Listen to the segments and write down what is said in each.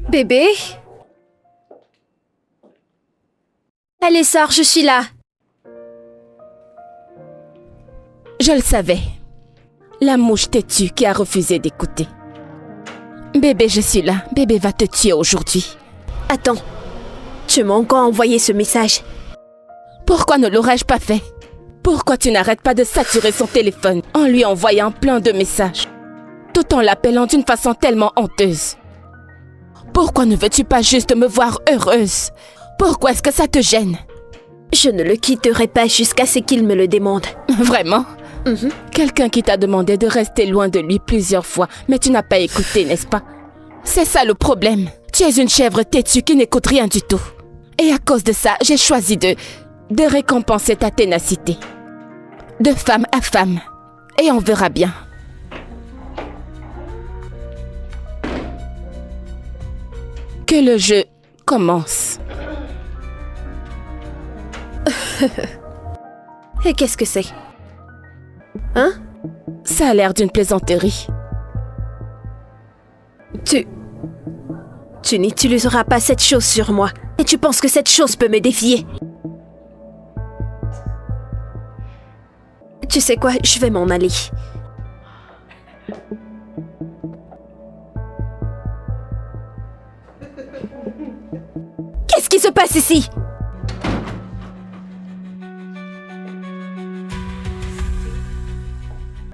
Bébé? Allez, sors, je suis là. Je le savais. La mouche têtue qui a refusé d'écouter. Bébé, je suis là. Bébé va te tuer aujourd'hui. Attends. Tu m'as encore envoyé ce message. Pourquoi ne l'aurais-je pas fait? Pourquoi tu n'arrêtes pas de saturer son téléphone en lui envoyant plein de messages, tout en l'appelant d'une façon tellement honteuse? Pourquoi ne veux-tu pas juste me voir heureuse? Pourquoi est-ce que ça te gêne? Je ne le quitterai pas jusqu'à ce qu'il me le demande. Vraiment? Quelqu'un qui t'a demandé de rester loin de lui plusieurs fois, mais tu n'as pas écouté, n'est-ce pas? C'est ça le problème. Tu es une chèvre têtue qui n'écoute rien du tout. Et à cause de ça, j'ai choisi de récompenser ta ténacité. De femme à femme. Et on verra bien. Que le jeu commence. Et qu'est-ce que c'est? Hein? Ça a l'air d'une plaisanterie. Tu n'utiliseras pas cette chose sur moi. Et tu penses que cette chose peut me défier? Tu sais quoi? Je vais m'en aller. Qu'est-ce qui se passe ici?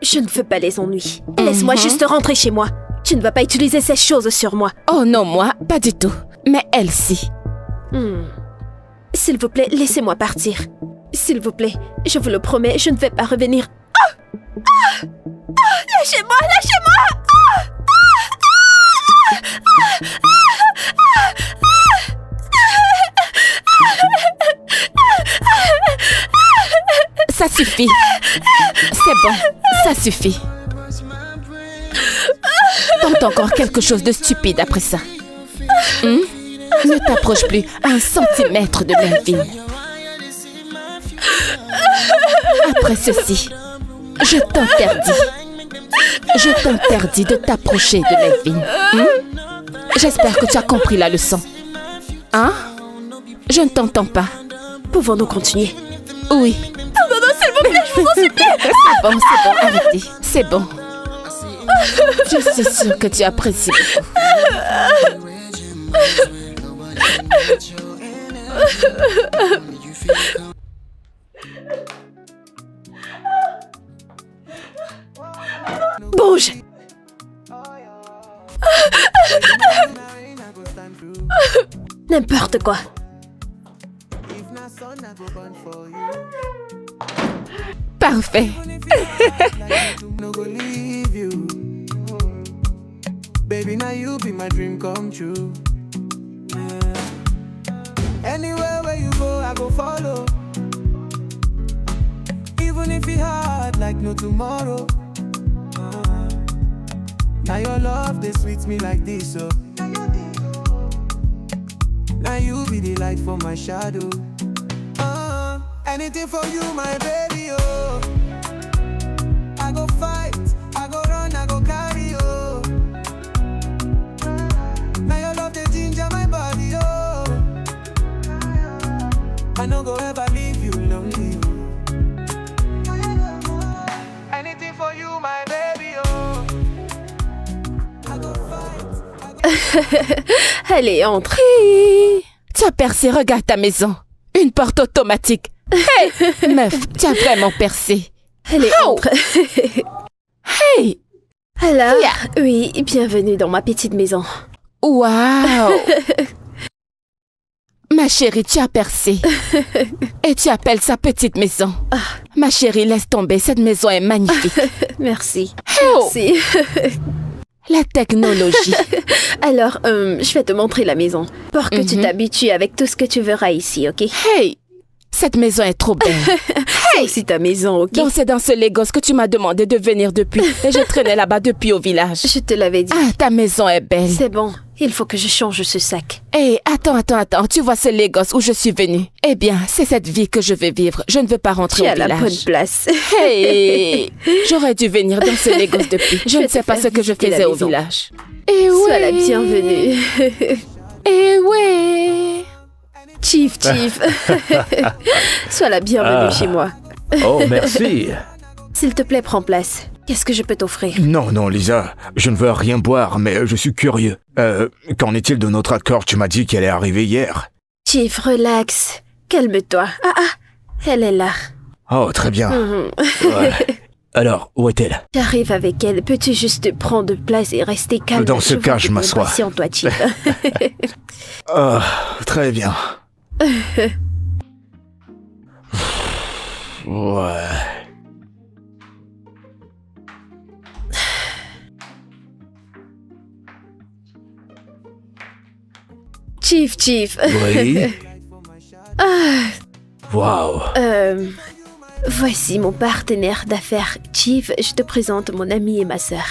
Je ne veux pas les ennuis. Laisse-moi juste rentrer chez moi. Tu ne vas pas utiliser ces choses sur moi. Oh non, moi, pas du tout. Mais elle, si. S'il vous plaît, laissez-moi partir. S'il vous plaît, je vous le promets, je ne vais pas revenir. Lâchez-moi, lâchez-moi! Ça suffit. C'est bon, ça suffit. Tente encore quelque chose de stupide après ça. Ne t'approche plus à 1 centimètre de Melvin. Après ceci, je t'interdis de t'approcher de Melvin. J'espère que tu as compris la leçon. Hein? Je ne t'entends pas. Pouvons-nous continuer? Oui. Non, s'il vous plaît, je vous en supplie. C'est bon, arrêtez. C'est bon. Je suis sûre que tu apprécies beaucoup. Bouge! N'importe quoi. Parfait. Baby, now you be my dream come true. Anywhere where you go, I go follow. Even if it's hard, like no tomorrow. Now your love, they sweet me like this, so. Now you be the light for my shadow. Anything for you, my baby, oh. I go fight, I go run, I go carry, oh. Now your love, they ginger my body, oh. I no go ever leave you lonely. Anything for you, my baby, oh. I go fight. Allez, entre. Tu as percé, regarde ta maison. Une porte automatique. Hey, meuf, tu as vraiment percé. Allez, entre. Hey! Alors, Yeah. oui, bienvenue dans ma petite maison. Waouh! Ma chérie, tu as percé. Et tu appelles ça petite maison. Ma chérie, laisse tomber, cette maison est magnifique. Merci. Oh! Merci. La technologie. Alors, je vais te montrer la maison pour que tu t'habitues avec tout ce que tu verras ici, ok? Hey! Cette maison est trop belle. C'est aussi ta maison, ok? Donc c'est dans ce Lagos que tu m'as demandé de venir depuis. Et je traînais là-bas depuis au village. Je te l'avais dit. Ah, ta maison est belle. C'est bon, il faut que je change ce sac. Hey, attends. Tu vois ce Lagos où je suis venue? Eh bien, c'est cette vie que je vais vivre. Je ne veux pas rentrer Tu au as village. la bonne place. Hey! J'aurais dû venir dans ce Lagos depuis. Je ne sais pas ce que je faisais au village. Eh ouais. Sois la bienvenue. Eh ouais. Chief. Sois la bienvenue chez moi. Oh, merci. S'il te plaît, prends place. Qu'est-ce que je peux t'offrir? Non, Lisa, je ne veux rien boire, mais je suis curieux. Qu'en est-il de notre accord? Tu m'as dit qu'elle est arrivée hier. Chief, relax. Calme-toi. Elle est là. Oh, très bien. Ouais. Alors, où est-elle? J'arrive avec elle. Peux-tu juste prendre place et rester calme? Dans ce cas, je m'assois. Patiente-toi, Chief. Oh, très bien. Ouais. Chief. Oui. Waouh. Voici mon partenaire d'affaires. Chief, je te présente mon amie et ma sœur.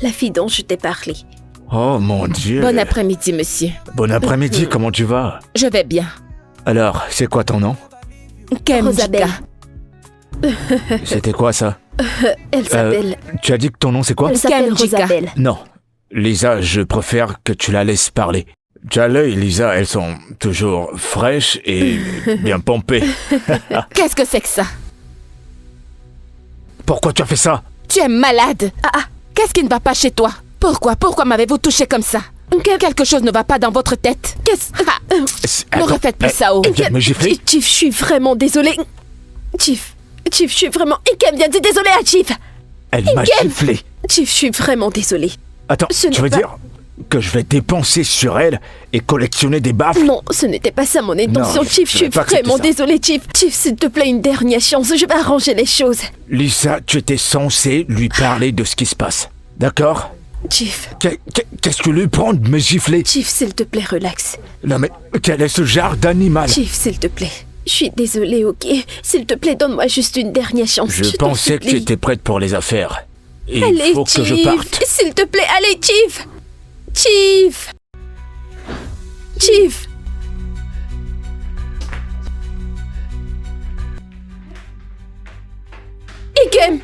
La fille dont je t'ai parlé. Oh mon Dieu. Bon après-midi, monsieur. Bon après-midi, comment tu vas? Je vais bien. Alors, c'est quoi ton nom? Rosabelle. Kemjika. C'était quoi ça? Elle s'appelle... Tu as dit que ton nom c'est quoi? Elle s'appelle Kemjika. Rosabelle. Non. Lisa, je préfère que tu la laisses parler. Tu as l'œil, Lisa, elles sont toujours fraîches et bien pompées. Qu'est-ce que c'est que ça? Pourquoi tu as fait ça? Tu es malade. Qu'est-ce qui ne va pas chez toi? Pourquoi m'avez-vous touché comme ça? Quelque chose ne va pas dans votre tête. Ne refaites plus ça, oh. Elle vient de me gifler? Chief, je suis vraiment désolée. Chief, je suis vraiment... Ikem vient de dire désolée à Chief. Elle m'a giflé. Chief, je suis vraiment désolée. Attends, Ce tu n'est veux pas- dire que je vais dépenser sur elle et collectionner des baffes? Non, ce n'était pas ça mon intention, Non, Chief. je Je suis vais pas accepter vraiment ça. désolée, Chief. Chief, s'il te plaît, une dernière chance. Je vais arranger les choses. Lisa, tu étais censée lui parler de ce qui se passe. D'accord? Chief, Qu'est-ce que lui prend de me gifler? Chief, s'il te plaît, relax. Non mais, quel est ce genre d'animal? Chief, s'il te plaît. Je suis désolée, ok? S'il te plaît, donne-moi juste une dernière chance. Je t'en pensais que tu supplie. étais prête pour les affaires. Il Allez, faut que je Chief, parte. s'il te plaît, allez, Chief. Chief. Ikem.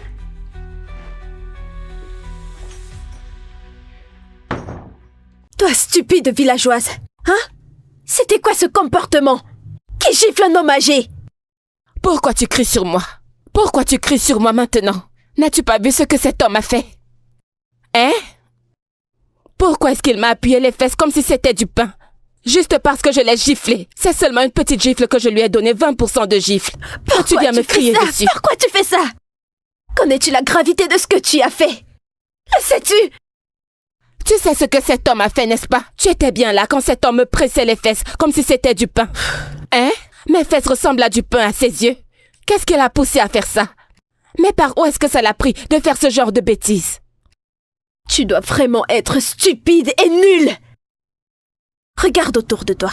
Toi, stupide villageoise. Hein? C'était quoi ce comportement? Qui gifle un homme âgé? Pourquoi tu cries sur moi? Pourquoi tu cries sur moi maintenant? N'as-tu pas vu ce que cet homme a fait? Hein? Pourquoi est-ce qu'il m'a appuyé les fesses comme si c'était du pain? Juste parce que je l'ai giflé. C'est seulement une petite gifle que je lui ai donné 20% de gifle. Pourquoi tu viens me fais crier ça? dessus? Pourquoi tu fais ça? Connais-tu la gravité de ce que tu as fait? Le sais-tu? Tu sais ce que cet homme a fait, n'est-ce pas? Tu étais bien là quand cet homme me pressait les fesses comme si c'était du pain. Hein? Mes fesses ressemblent à du pain à ses yeux. Qu'est-ce qui l'a poussé à faire ça? Mais par où est-ce que ça l'a pris de faire ce genre de bêtises? Tu dois vraiment être stupide et nul. Regarde autour de toi.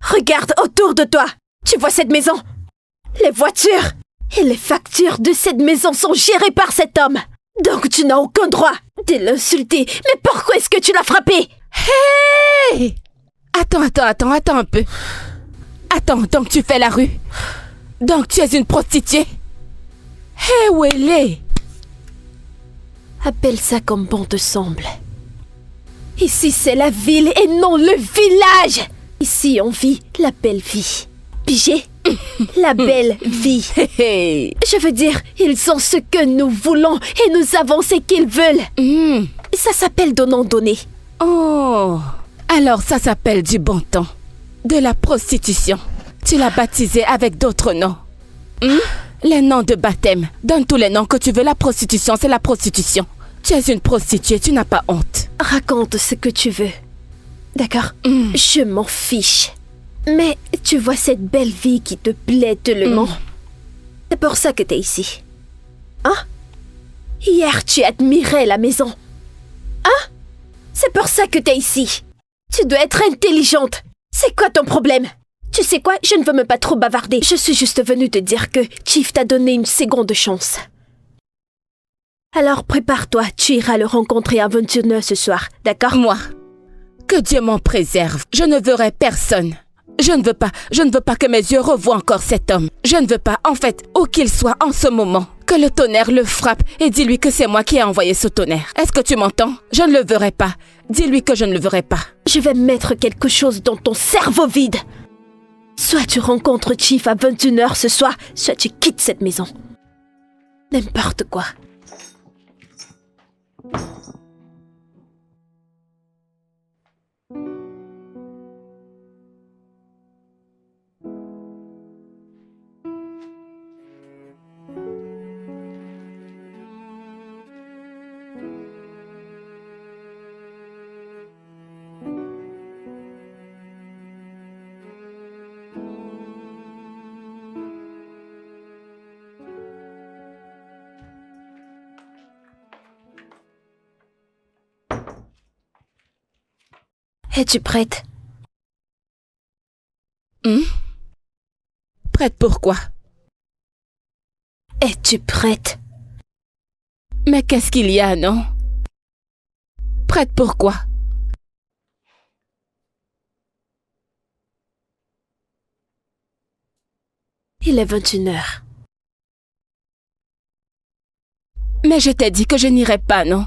Regarde autour de toi. Tu vois cette maison? Les voitures et les factures de cette maison sont gérées par cet homme. Donc tu n'as aucun droit de l'insulter. Mais pourquoi est-ce que tu l'as frappé? Hey! Attends un peu. Attends, donc tu fais la rue? Donc tu es une prostituée? Hé, où elle est? Appelle ça comme bon te semble. Ici, c'est la ville et non le village. Ici, on vit la belle vie. Pigé? La belle vie. Hé, Je veux dire, ils ont ce que nous voulons et nous avons ce qu'ils veulent. Ça s'appelle donnant-donner. Oh, alors ça s'appelle du bon temps. De la prostitution. Tu l'as baptisé avec d'autres noms. Les noms de baptême. Donne tous les noms que tu veux. La prostitution, c'est la prostitution. Tu es une prostituée, tu n'as pas honte. Raconte ce que tu veux. D'accord? Je m'en fiche. Mais tu vois cette belle vie qui te plaît tellement. C'est pour ça que t'es ici. Hein? Hier, tu admirais la maison. Hein? C'est pour ça que t'es ici. Tu dois être intelligente. C'est quoi ton problème? Tu sais quoi? Je ne veux même pas trop bavarder. Je suis juste venue te dire que Chief t'a donné une seconde chance. Alors prépare-toi, tu iras le rencontrer à 21h ce soir, d'accord? Moi, que Dieu m'en préserve. Je ne verrai personne. Je ne veux pas que mes yeux revoient encore cet homme. Je ne veux pas, en fait, où qu'il soit en ce moment, que le tonnerre le frappe et dis-lui que c'est moi qui ai envoyé ce tonnerre. Est-ce que tu m'entends? Je ne le verrai pas. Dis-lui que je ne le verrai pas. Je vais mettre quelque chose dans ton cerveau vide. Soit tu rencontres Chief à 21h ce soir, soit tu quittes cette maison. N'importe quoi. Es-tu prête? Prête pour quoi? Es-tu prête? Mais qu'est-ce qu'il y a, non? Prête pour quoi? Il est 21h. Mais je t'ai dit que je n'irai pas, non?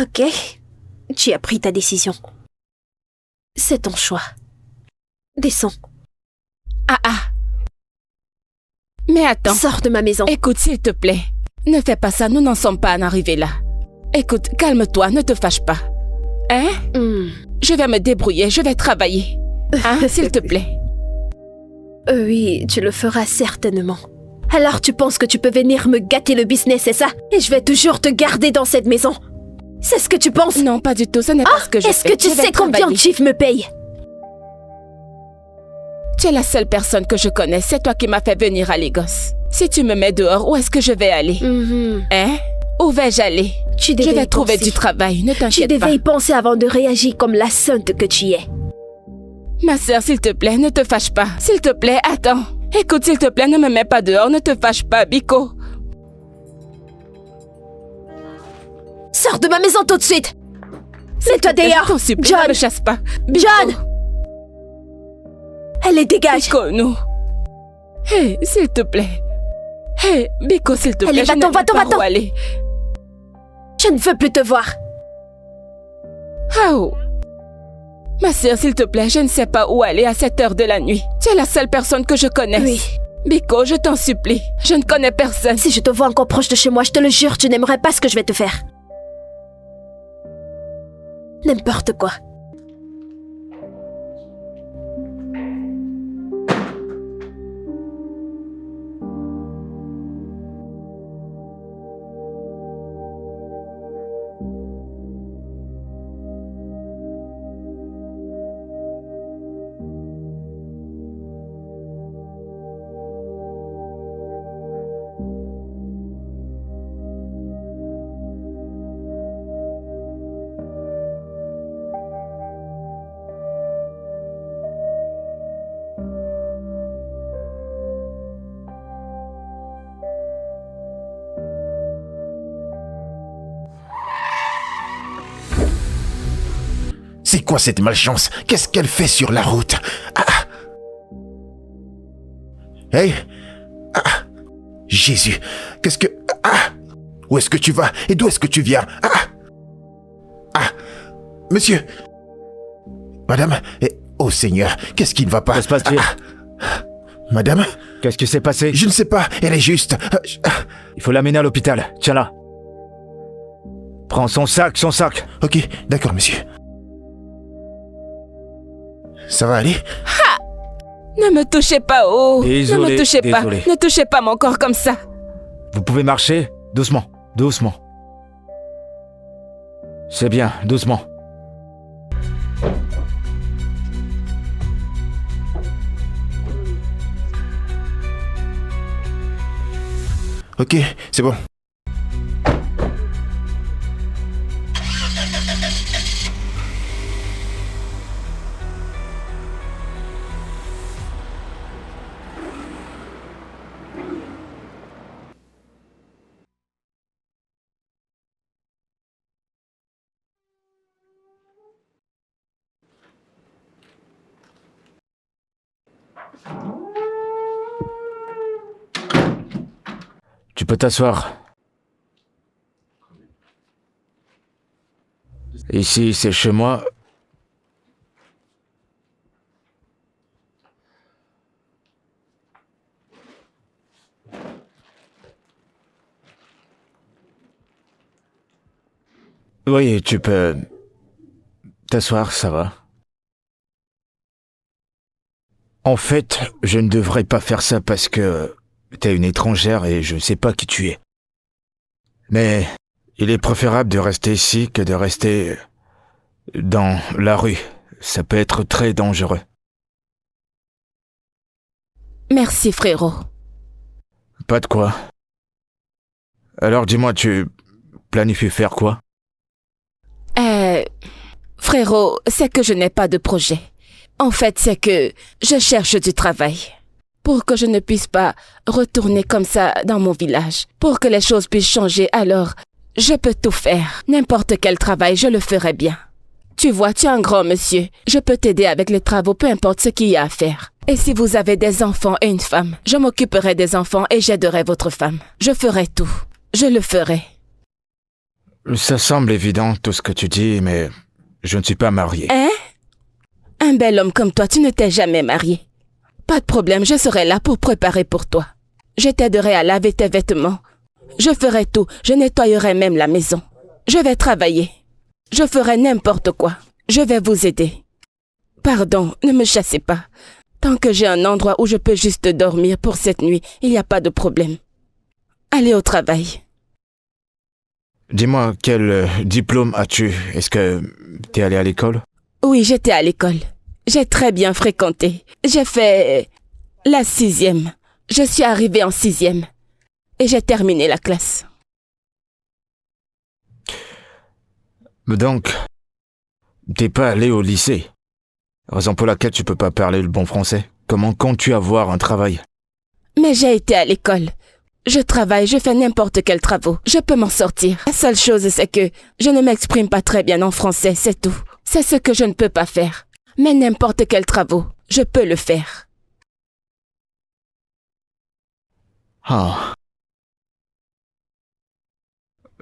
Ok. Tu as pris ta décision. C'est ton choix. Descends. Ah. Mais attends. Sors de ma maison. Écoute, s'il te plaît. Ne fais pas ça, nous n'en sommes pas en arrivés là. Écoute, calme-toi, ne te fâche pas. Hein? Je vais me débrouiller, je vais travailler. Hein, s'il te plaît. Oui, tu le feras certainement. Alors tu penses que tu peux venir me gâter le business, c'est ça? Et je vais toujours te garder dans cette maison. C'est ce que tu penses? Non, pas du tout, ce n'est pas ce que je fais. Est-ce que tu sais combien Chief me paye? Tu es la seule personne que je connais, c'est toi qui m'as fait venir à Lagos. Si tu me mets dehors, où est-ce que je vais aller? Hein? Où vais-je aller? Je vais trouver du travail, ne t'inquiète pas. Tu devais y penser avant de réagir comme la sainte que tu es. Ma sœur, s'il te plaît, ne te fâche pas. S'il te plaît, attends. Écoute, s'il te plaît, ne me mets pas dehors, ne te fâche pas, Biko. Sors de ma maison tout de suite! Mets-toi dehors! Je t'en supplie, John! ne me chasse pas. Biko. John! Allez, dégage! Biko, nous. Hé, s'il te plaît. Hé, Biko, s'il te plaît, Allez, va-t'en, va-t'en! Aller. Je ne veux plus te voir. Oh. Ma sœur, s'il te plaît, je ne sais pas où aller à cette heure de la nuit. Tu es la seule personne que je connaisse. Oui. Biko, je t'en supplie. Je ne connais personne. Si je te vois encore proche de chez moi, je te le jure, tu n'aimerais pas ce que je vais te faire. N'importe quoi. C'est quoi cette malchance? Qu'est-ce qu'elle fait sur la route? Hey! Jésus! Qu'est-ce que... Où est-ce que tu vas? Et d'où est-ce que tu viens? Monsieur! Madame? Oh Seigneur, qu'est-ce qui ne va pas? Que se passe-t-il? Madame? Qu'est-ce qui s'est passé? Je ne sais pas, elle est juste... Il faut l'amener à l'hôpital. Tiens-la. Prends son sac, Ok, d'accord, monsieur. Ça va aller? Ne me touchez pas, oh. Désolé, ne me touchez désolé. pas. Ne touchez pas mon corps comme ça. Vous pouvez marcher? Doucement, doucement. C'est bien, doucement. Ok, c'est bon. peux t'asseoir. Ici, c'est chez moi. Oui, tu peux t'asseoir, ça va. En fait, je ne devrais pas faire ça parce que t'es une étrangère et je ne sais pas qui tu es. Mais il est préférable de rester ici que de rester dans la rue. Ça peut être très dangereux. Merci, frérot. Pas de quoi. Alors dis-moi, tu planifies faire quoi? Frérot, c'est que je n'ai pas de projet. En fait, c'est que je cherche du travail. Pour que je ne puisse pas retourner comme ça dans mon village. Pour que les choses puissent changer, alors je peux tout faire. N'importe quel travail, je le ferai bien. Tu vois, tu es un grand monsieur. Je peux t'aider avec les travaux, peu importe ce qu'il y a à faire. Et si vous avez des enfants et une femme, je m'occuperai des enfants et j'aiderai votre femme. Je ferai tout. Je le ferai. Ça semble évident tout ce que tu dis, mais je ne suis pas marié. Hein? Un bel homme comme toi, tu ne t'es jamais marié. Pas de problème, je serai là pour préparer pour toi. Je t'aiderai à laver tes vêtements. Je ferai tout, je nettoyerai même la maison. Je vais travailler. Je ferai n'importe quoi. Je vais vous aider. Pardon, ne me chassez pas. Tant que j'ai un endroit où je peux juste dormir pour cette nuit, il n'y a pas de problème. Allez au travail. Dis-moi, quel diplôme as-tu? Est-ce que t'es allé à l'école? Oui, j'étais à l'école. J'ai très bien fréquenté. J'ai fait la 6e. Je suis arrivée en 6e. Et j'ai terminé la classe. Donc, t'es pas allé au lycée. Raison pour laquelle tu peux pas parler le bon français. Comment comptes-tu avoir un travail? Mais j'ai été à l'école. Je travaille, je fais n'importe quel travaux. Je peux m'en sortir. La seule chose, c'est que je ne m'exprime pas très bien en français, c'est tout. C'est ce que je ne peux pas faire. Mais n'importe quel travaux, je peux le faire. Ah.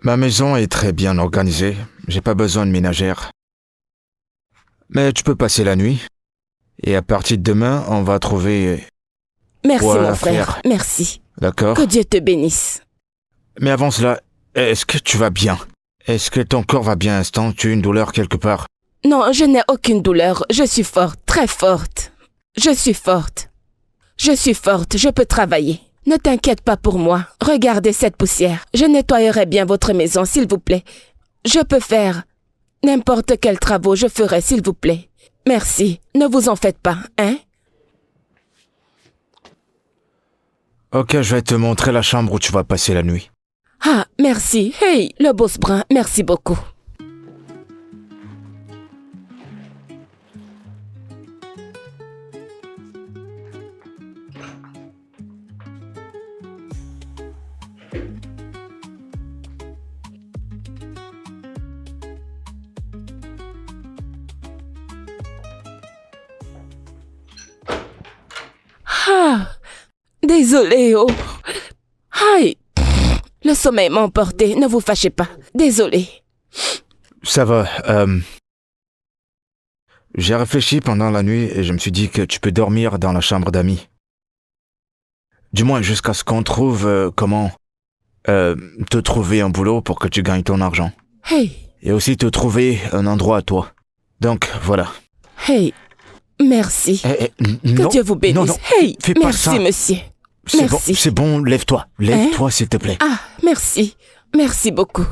Ma maison est très bien organisée. J'ai pas besoin de ménagère. Mais tu peux passer la nuit. Et à partir de demain, on va trouver... Merci Voilà, mon frère, frère. merci. D'accord? Que Dieu te bénisse. Mais avant cela, est-ce que tu vas bien? Est-ce que ton corps va bien? Est-ce que tu as une douleur quelque part? Non, je n'ai aucune douleur. Je suis forte, très forte. Je suis forte. Je suis forte, je peux travailler. Ne t'inquiète pas pour moi. Regardez cette poussière. Je nettoyerai bien votre maison, s'il vous plaît. Je peux faire n'importe quel travaux, je ferai, s'il vous plaît. Merci. Ne vous en faites pas, hein? Ok, je vais te montrer la chambre où tu vas passer la nuit. Ah, merci. Hey, le boss brun, merci beaucoup. Ah, désolé, oh. Aïe, le sommeil m'a emporté, ne vous fâchez pas. Désolé. Ça va. J'ai réfléchi pendant la nuit et je me suis dit que tu peux dormir dans la chambre d'amis. Du moins jusqu'à ce qu'on trouve comment te trouver un boulot pour que tu gagnes ton argent. Hey, Et aussi te trouver un endroit à toi. Donc voilà. hey, merci. Que Dieu vous bénisse. Non, Hey, fais pas merci, ça. monsieur. C'est bon, Merci. c'est bon, lève-toi. Lève-toi s'il te plaît. Ah, merci. Merci beaucoup.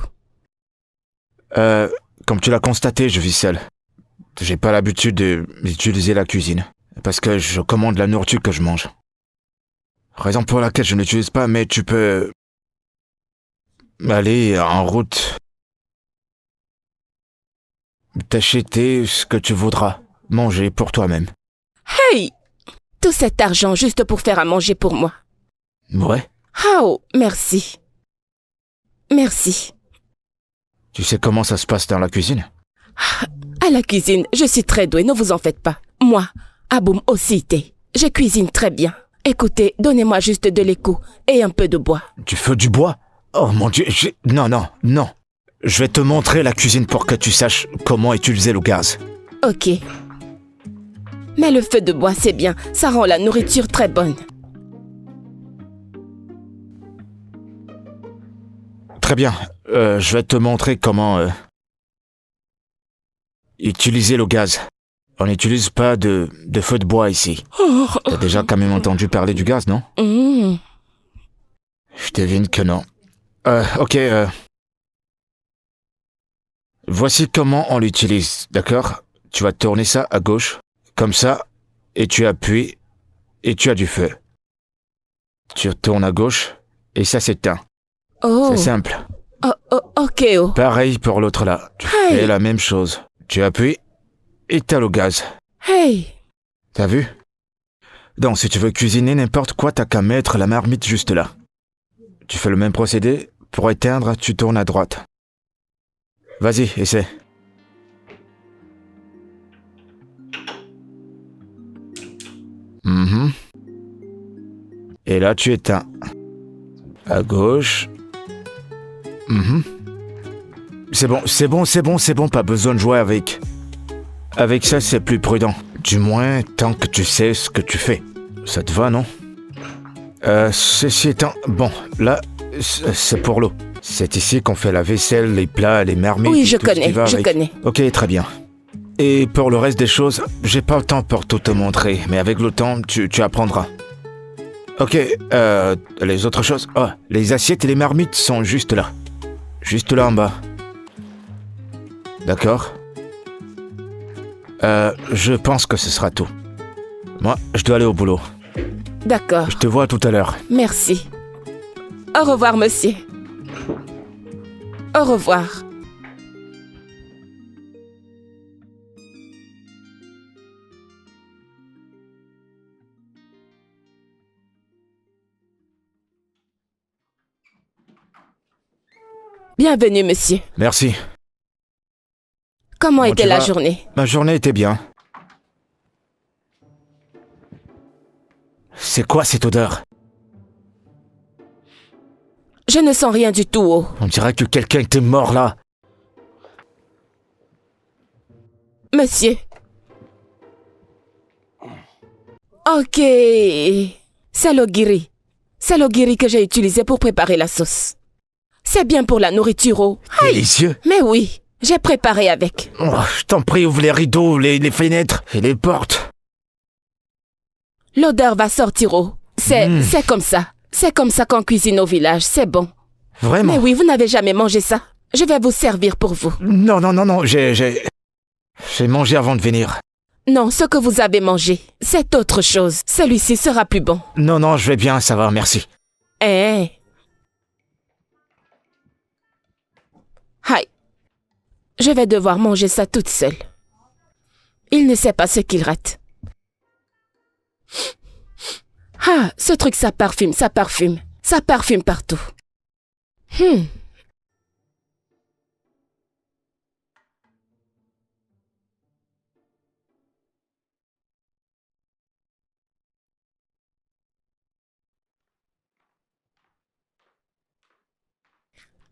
Comme tu l'as constaté, je vis seul. J'ai pas l'habitude d'utiliser la cuisine. Parce que je commande la nourriture que je mange. Raison pour laquelle je n'utilise pas, mais tu peux aller en route. T'acheter ce que tu voudras. Manger pour toi-même. Hey, tout cet argent juste pour faire à manger pour moi. Ouais. Oh, merci. Merci. Tu sais comment ça se passe dans la cuisine? À la cuisine, je suis très douée, ne vous en faites pas. Moi, Aboum aussi, je cuisine très bien. Écoutez, donnez-moi juste de l'écho et un peu de bois. Du feu du bois? Oh mon Dieu, non, non, non. Je vais te montrer la cuisine pour que tu saches comment utiliser le gaz. Ok. Mais le feu de bois, c'est bien. Ça rend la nourriture très bonne. Très bien. Je vais te montrer comment utiliser le gaz. On n'utilise pas de feu de bois ici. T'as déjà quand même entendu parler du gaz, non? Je devine que non. Ok. Voici comment on l'utilise, d'accord? Tu vas tourner ça à gauche, comme ça, et tu appuies, et tu as du feu. Tu retournes à gauche, et ça s'éteint. Oh. C'est simple. Ok. Pareil pour l'autre là. Tu fais la même chose. Tu appuies, et t'as le gaz. Hey. T'as vu? Donc, si tu veux cuisiner n'importe quoi, t'as qu'à mettre la marmite juste là. Tu fais le même procédé. Pour éteindre, tu tournes à droite. Vas-y, essaie. Et là, tu éteins. À gauche. C'est bon, pas besoin de jouer avec. Avec ça, c'est plus prudent. Du moins, tant que tu sais ce que tu fais. Ça te va, non? Ceci étant... Bon, là, c'est pour l'eau. C'est ici qu'on fait la vaisselle, les plats, les marmites... Oui, je tout ce qui va avec. connais. Ok, très bien. Et pour le reste des choses, j'ai pas le temps pour tout te montrer, mais avec le temps, tu apprendras. Ok, les autres choses... Oh, les assiettes et les marmites sont juste là. Juste là en bas. D'accord? Je pense que ce sera tout. Moi, je dois aller au boulot. D'accord. Je te vois tout à l'heure. Merci. Au revoir, monsieur. Au revoir. Bienvenue, monsieur. Merci. Comment Bon, était tu la vois, journée? Ma journée était bien. C'est quoi cette odeur? Je ne sens rien du tout, oh. On dirait que quelqu'un était mort là. Monsieur. Ok. C'est l'ogiri. C'est l'ogiri que j'ai utilisé pour préparer la sauce. C'est bien pour la nourriture, oh. Délicieux. Mais oui, j'ai préparé avec. Oh, je t'en prie, ouvre les rideaux, les fenêtres et les portes. L'odeur va sortir, oh. C'est comme ça. C'est comme ça qu'on cuisine au village, c'est bon. Vraiment? Mais oui, vous n'avez jamais mangé ça. Je vais vous servir pour vous. Non, j'ai mangé avant de venir. Non, ce que vous avez mangé, c'est autre chose. Celui-ci sera plus bon. Non, je vais bien, ça va, merci. Eh. Aïe. Je vais devoir manger ça toute seule. Il ne sait pas ce qu'il rate. Ah, ce truc, ça parfume. Ça parfume partout.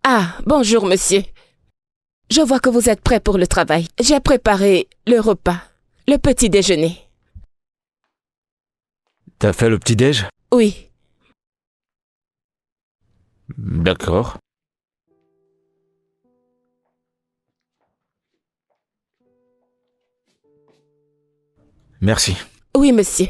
Ah, bonjour, monsieur. Je vois que vous êtes prêt pour le travail. J'ai préparé le repas, le petit déjeuner. T'as fait le petit-déj? Oui. D'accord. Merci. Oui, monsieur.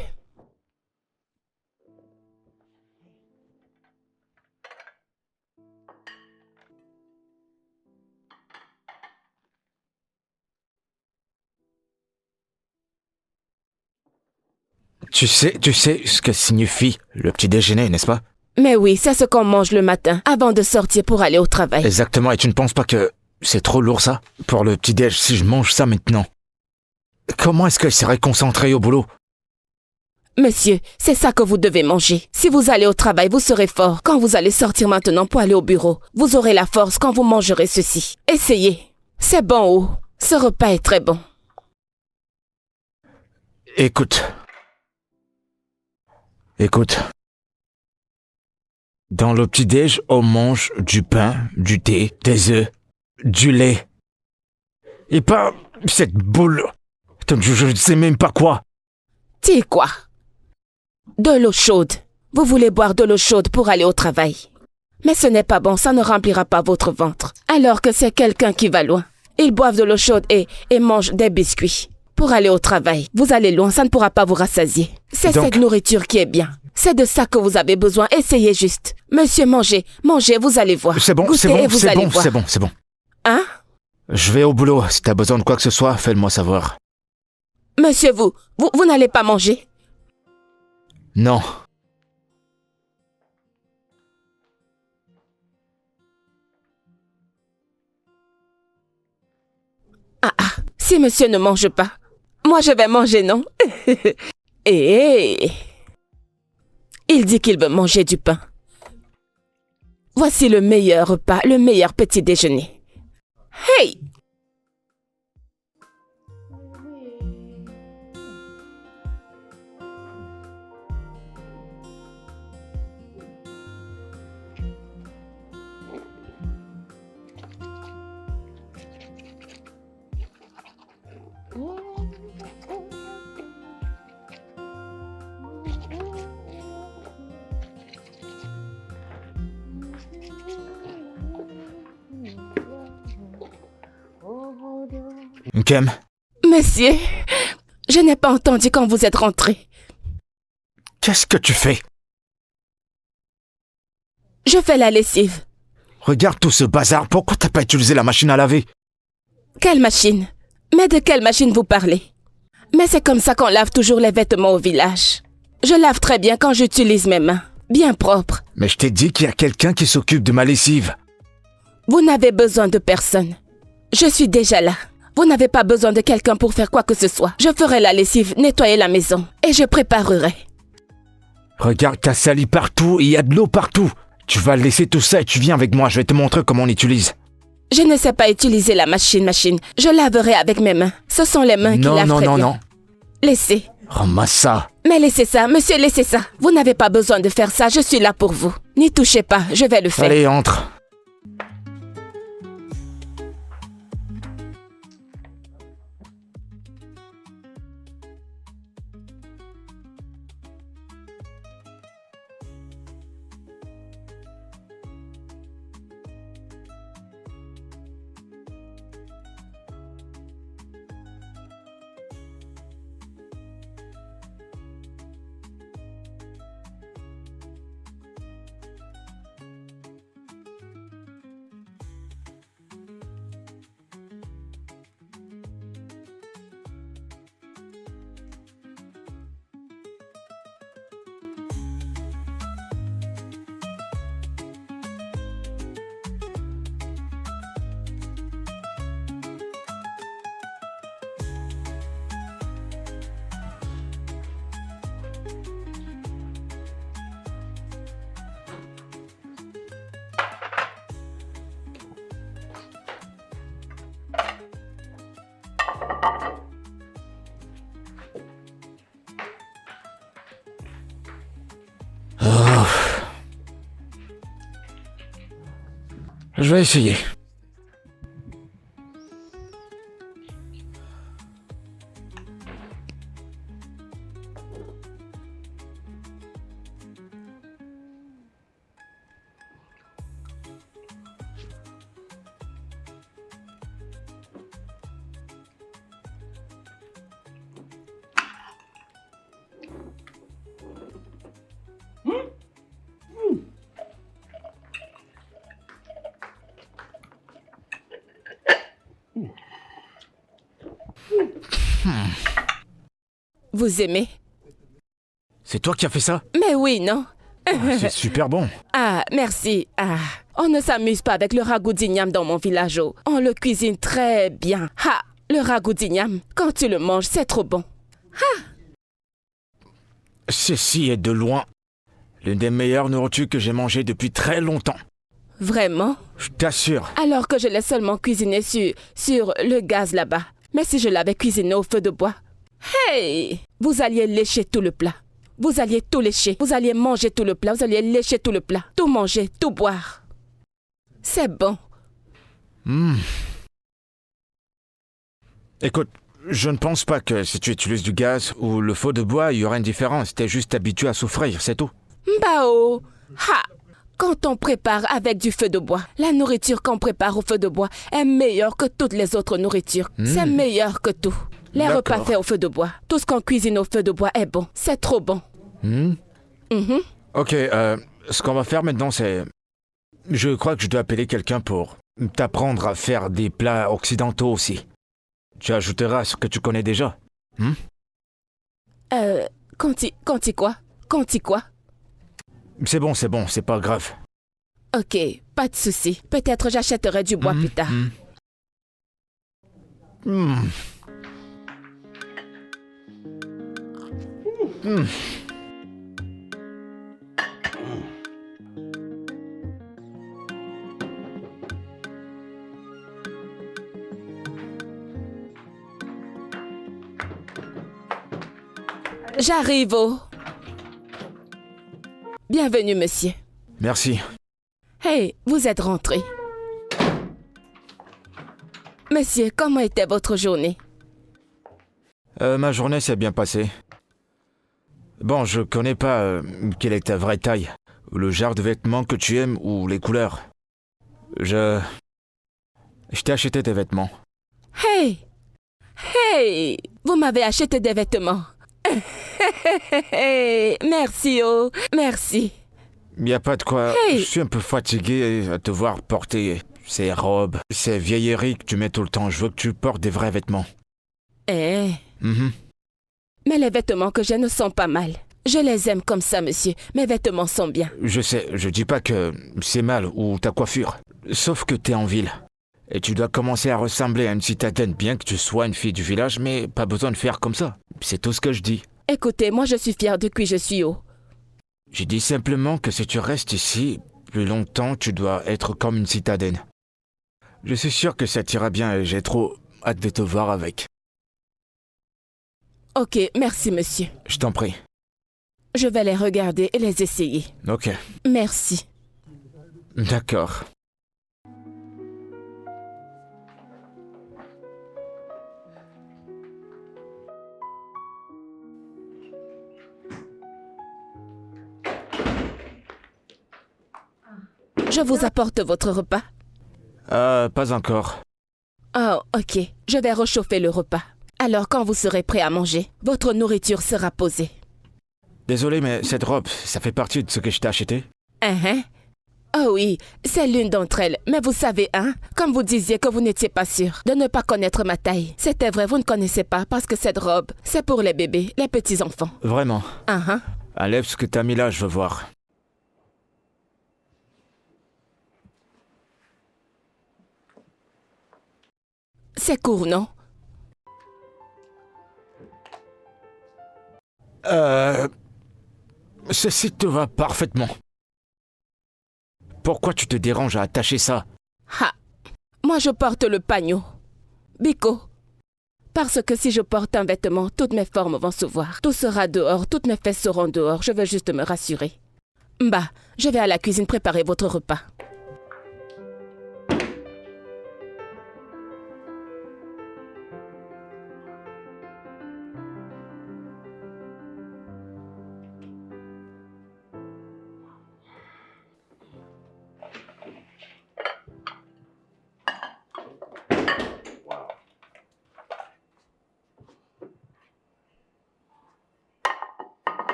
Tu sais ce que signifie le petit déjeuner, n'est-ce pas? Mais oui, c'est ce qu'on mange le matin, avant de sortir pour aller au travail. Exactement, et tu ne penses pas que c'est trop lourd ça? Pour le petit déj, si je mange ça maintenant, comment est-ce que je serai concentré au boulot? Monsieur, c'est ça que vous devez manger. Si vous allez au travail, vous serez fort. Quand vous allez sortir maintenant pour aller au bureau, vous aurez la force quand vous mangerez ceci. Essayez. C'est bon, oh. Ce repas est très bon. Écoute. Dans le petit-déj, on mange du pain, du thé, des œufs, du lait. Et pas cette boule. Je ne sais même pas quoi. Dis quoi? De l'eau chaude. Vous voulez boire de l'eau chaude pour aller au travail. Mais ce n'est pas bon, ça ne remplira pas votre ventre. Alors que c'est quelqu'un qui va loin. Ils boivent de l'eau chaude et mangent des biscuits. Pour aller au travail, vous allez loin, ça ne pourra pas vous rassasier. C'est Donc, cette nourriture qui est bien. C'est de ça que vous avez besoin, essayez juste. Monsieur, mangez, vous allez voir. c'est bon, Goûtez c'est bon, et vous c'est allez bon, voir. c'est bon. Hein? Je vais au boulot. Si t'as besoin de quoi que ce soit, fais-le-moi savoir. Monsieur, vous n'allez pas manger? Non. Si monsieur ne mange pas, moi je vais manger, non? Et il dit qu'il veut manger du pain. Voici le meilleur repas, le meilleur petit déjeuner. Hey! Nkem, Monsieur, je n'ai pas entendu quand vous êtes rentré. qu'est-ce que tu fais? Je fais la lessive. Regarde tout ce bazar. Pourquoi t'as pas utilisé la machine à laver? Quelle machine? Mais de quelle machine vous parlez? Mais c'est comme ça qu'on lave toujours les vêtements au village. Je lave très bien quand j'utilise mes mains. Bien propres. Mais je t'ai dit qu'il y a quelqu'un qui s'occupe de ma lessive. Vous n'avez besoin de personne. Je suis déjà là. Vous n'avez pas besoin de quelqu'un pour faire quoi que ce soit. Je ferai la lessive, nettoyer la maison et je préparerai. Regarde, t'as sali partout et il y a de l'eau partout. Tu vas laisser tout ça et tu viens avec moi. Je vais te montrer comment on utilise. Je ne sais pas utiliser la machine. Je laverai avec mes mains. Ce sont les mains qui lavent très bien. Non. Laissez. Ramasse ça. Mais laissez ça, monsieur, laissez ça. Vous n'avez pas besoin de faire ça, je suis là pour vous. N'y touchez pas, je vais le faire. Allez, entre. Je vais essayer. Vous aimez? C'est toi qui as fait ça? Mais oui, non? C'est super bon. Ah, merci. Ah, on ne s'amuse pas avec le ragoût d'igname dans mon village. On le cuisine très bien. Ah, le ragoût d'igname, quand tu le manges, c'est trop bon. Ceci est de loin l'une des meilleures nourritures que j'ai mangées depuis très longtemps. Vraiment? Je t'assure. Alors que je l'ai seulement cuisiné sur le gaz là-bas. Mais si je l'avais cuisiné au feu de bois, hey! Vous alliez lécher tout le plat. Vous alliez tout lécher. Vous alliez manger tout le plat. Vous alliez lécher tout le plat. Tout manger, tout boire. C'est bon. Écoute, je ne pense pas que si tu utilises du gaz ou le feu de bois, il y aura une différence. T'es juste habitué à souffrir, c'est tout. Bao! Ha! Quand on prépare avec du feu de bois, la nourriture qu'on prépare au feu de bois est meilleure que toutes les autres nourritures. C'est meilleur que tout. Les D'accord. repas faits au feu de bois, tout ce qu'on cuisine au feu de bois est bon. C'est trop bon. Ok, ce qu'on va faire maintenant, c'est... Je crois que je dois appeler quelqu'un pour t'apprendre à faire des plats occidentaux aussi. Tu ajouteras ce que tu connais déjà. Conti quoi? Conti quoi? C'est bon, c'est pas grave. Ok, pas de souci. Peut-être j'achèterai du bois plus tard. J'arrive au... Bienvenue, monsieur. Merci. Hey, vous êtes rentré. Monsieur, comment était votre journée? Ma journée s'est bien passée. Bon, je connais pas quelle est ta vraie taille, ou le genre de vêtements que tu aimes, ou les couleurs. Je t'ai acheté tes vêtements. Hey! Hey! Vous m'avez acheté des vêtements. Merci, oh! Merci. Y a pas de quoi. Hey! Je suis un peu fatigué à te voir porter ces robes, ces vieilleries que tu mets tout le temps. Je veux que tu portes des vrais vêtements. Eh? Mais les vêtements que j'ai ne sont pas mal. Je les aime comme ça, monsieur. Mes vêtements sont bien. Je sais, je dis pas que c'est mal ou ta coiffure. Sauf que t'es en ville. Et tu dois commencer à ressembler à une citadine, bien que tu sois une fille du village, mais pas besoin de faire comme ça. C'est tout ce que je dis. Écoutez, moi je suis fière de qui je suis, oh. Je dis simplement que si tu restes ici plus longtemps, tu dois être comme une citadine. Je suis sûr que ça t'ira bien et j'ai trop hâte de te voir avec. Ok, merci, monsieur. Je t'en prie. Je vais les regarder et les essayer. Ok. Merci. D'accord. Je vous apporte votre repas. Pas encore. Oh, ok. Je vais réchauffer le repas. Alors, quand vous serez prêt à manger, votre nourriture sera posée. Désolé, mais cette robe, ça fait partie de ce que je t'ai acheté? Oh oui, c'est l'une d'entre elles. Mais vous savez, hein, comme vous disiez que vous n'étiez pas sûr de ne pas connaître ma taille. C'était vrai, vous ne connaissez pas parce que cette robe, c'est pour les bébés, les petits-enfants. Vraiment. Uh-huh. Enlève ce que t'as mis là, je veux voir. C'est court, non? Ceci te va parfaitement. Pourquoi tu te déranges à attacher ça? Ha! Moi, je porte le pagno. Biko. Parce que si je porte un vêtement, toutes mes formes vont se voir. Tout sera dehors, toutes mes fesses seront dehors. Je veux juste me rassurer. Bah, je vais à la cuisine préparer votre repas.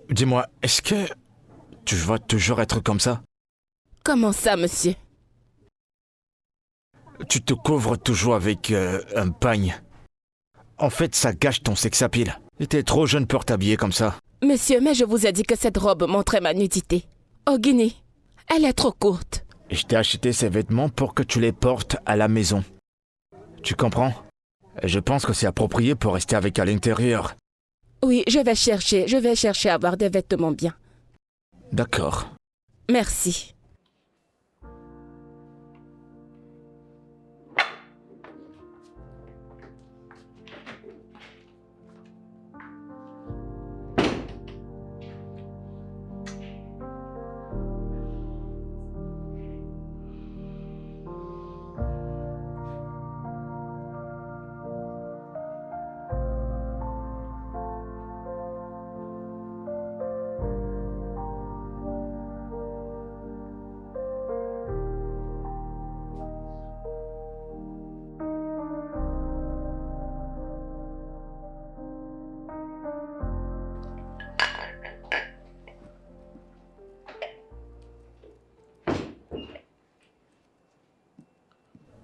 Dis-moi, est-ce que tu vas toujours être comme ça? Comment ça, monsieur? Tu te couvres toujours avec un pagne. En fait, ça gâche ton sex-appeal. T'es trop jeune pour t'habiller comme ça. Monsieur, mais je vous ai dit que cette robe montrait ma nudité. Oh, Guinée, elle est trop courte. Je t'ai acheté ces vêtements pour que tu les portes à la maison. Tu comprends? Je pense que c'est approprié pour rester avec à l'intérieur. Oui, je vais chercher à avoir des vêtements bien. D'accord. Merci.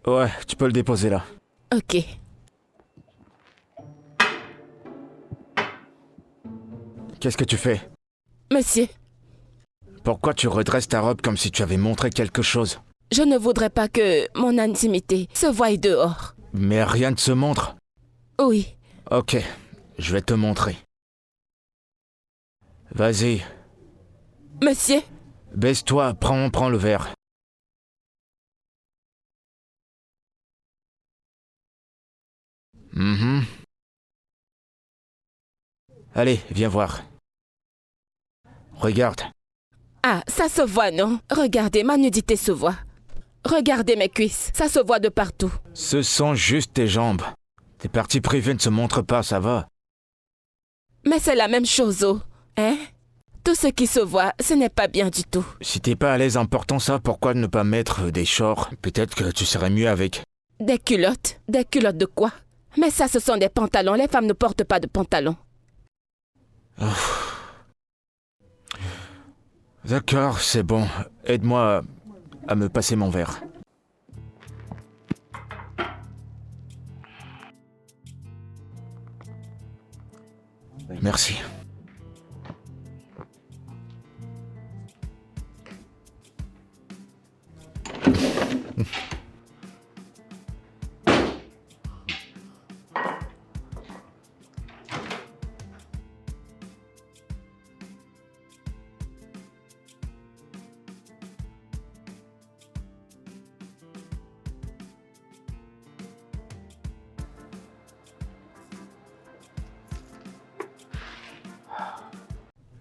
Ouais, tu peux le déposer là. Ok. Qu'est-ce que tu fais? Monsieur, Pourquoi tu redresses ta robe comme si tu avais montré quelque chose? je ne voudrais pas que mon intimité se voie dehors. Mais rien ne se montre. Oui. Ok, je vais te montrer. Vas-y, Monsieur, baisse-toi, prends le verre. Mhm. Allez, viens voir. Regarde. ah, ça se voit, non? Regardez, ma nudité se voit. Regardez mes cuisses, ça se voit de partout. Ce sont juste tes jambes. Tes parties privées ne se montrent pas, ça va. Mais c'est la même chose, oh. Hein? Tout ce qui se voit, ce n'est pas bien du tout. Si t'es pas à l'aise en portant ça, pourquoi ne pas mettre des shorts? Peut-être que tu serais mieux avec. Des culottes? Des culottes de quoi? Mais ça, ce sont des pantalons. Les femmes ne portent pas de pantalons. D'accord, c'est bon. Aide-moi à me passer mon verre. Merci.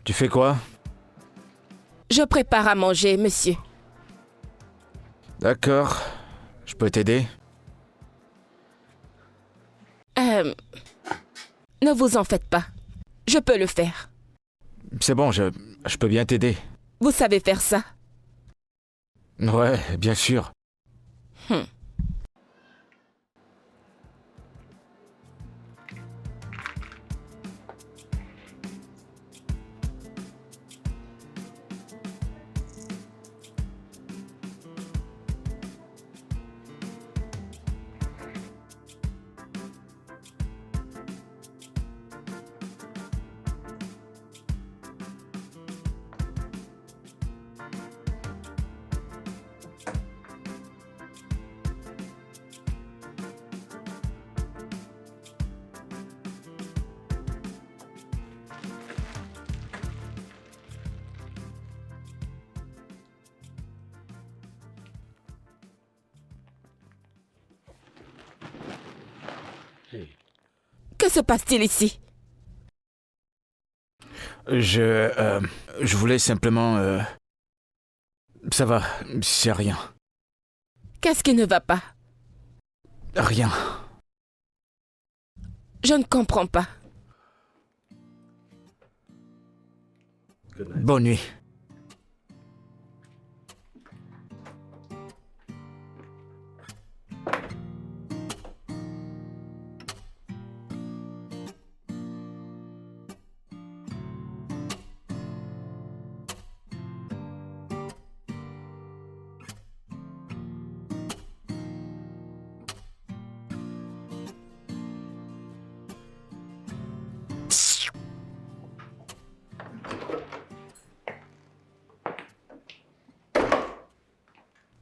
Tu fais quoi? Je prépare à manger, monsieur. D'accord. Je peux t'aider? Ne vous en faites pas. Je peux le faire. C'est bon, je peux bien t'aider. Vous savez faire ça? Ouais, bien sûr. Que se passe-t-il ici? Je voulais simplement... Ça va, c'est rien. Qu'est-ce qui ne va pas? Rien. Je ne comprends pas. Bonne nuit.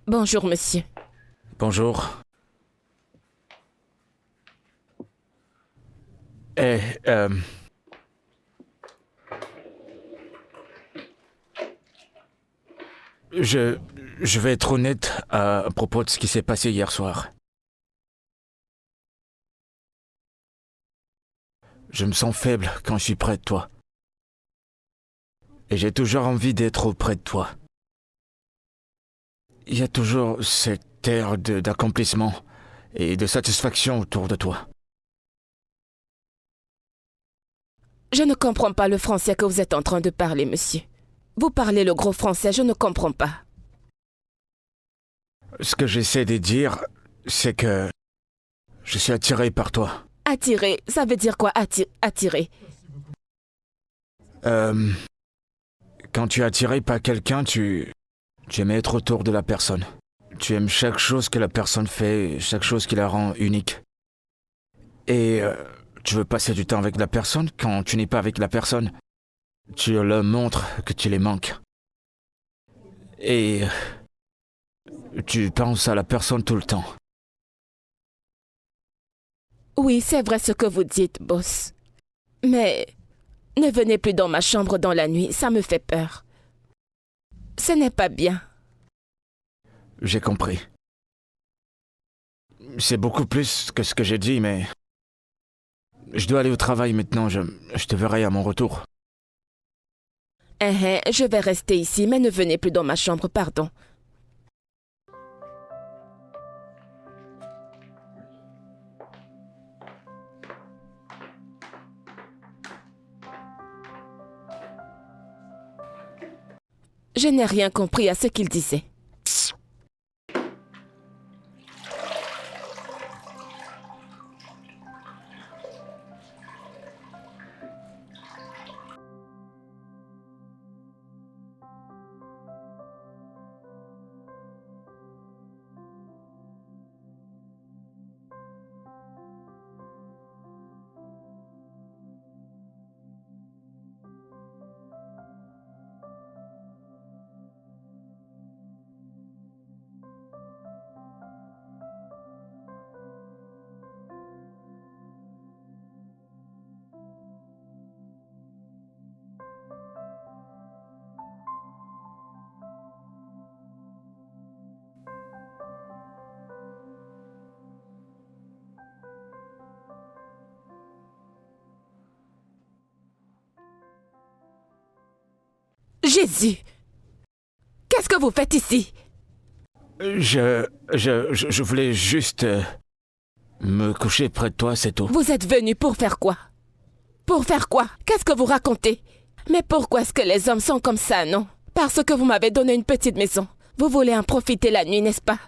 Bonjour, monsieur. Bonjour. Je vais être honnête à propos de ce qui s'est passé hier soir. Je me sens faible quand je suis près de toi. Et j'ai toujours envie d'être auprès de toi. Il y a toujours cet air d'accomplissement et de satisfaction autour de toi. Je ne comprends pas le français que vous êtes en train de parler, monsieur. Vous parlez le gros français, je ne comprends pas. Ce que j'essaie de dire, c'est que je suis attiré par toi. Attirer, ça veut dire quoi, attirer? Quand tu es attiré par quelqu'un, tu aimes être autour de la personne. Tu aimes chaque chose que la personne fait, chaque chose qui la rend unique. Et tu veux passer du temps avec la personne quand tu n'es pas avec la personne. Tu leur montres que tu les manques. Et tu penses à la personne tout le temps. Oui, c'est vrai ce que vous dites, boss. Mais ne venez plus dans ma chambre dans la nuit, ça me fait peur. Ce n'est pas bien. J'ai compris. C'est beaucoup plus que ce que j'ai dit, mais... Je dois aller au travail maintenant, je te verrai à mon retour. Je vais rester ici, mais ne venez plus dans ma chambre, pardon. Je n'ai rien compris à ce qu'il disait. Jésus! Qu'est-ce que vous faites ici? Je voulais juste me coucher près de toi, c'est tout. Vous êtes venu pour faire quoi? Pour faire quoi? Qu'est-ce que vous racontez? Mais pourquoi est-ce que les hommes sont comme ça, non? Parce que vous m'avez donné une petite maison. Vous voulez en profiter la nuit, n'est-ce pas?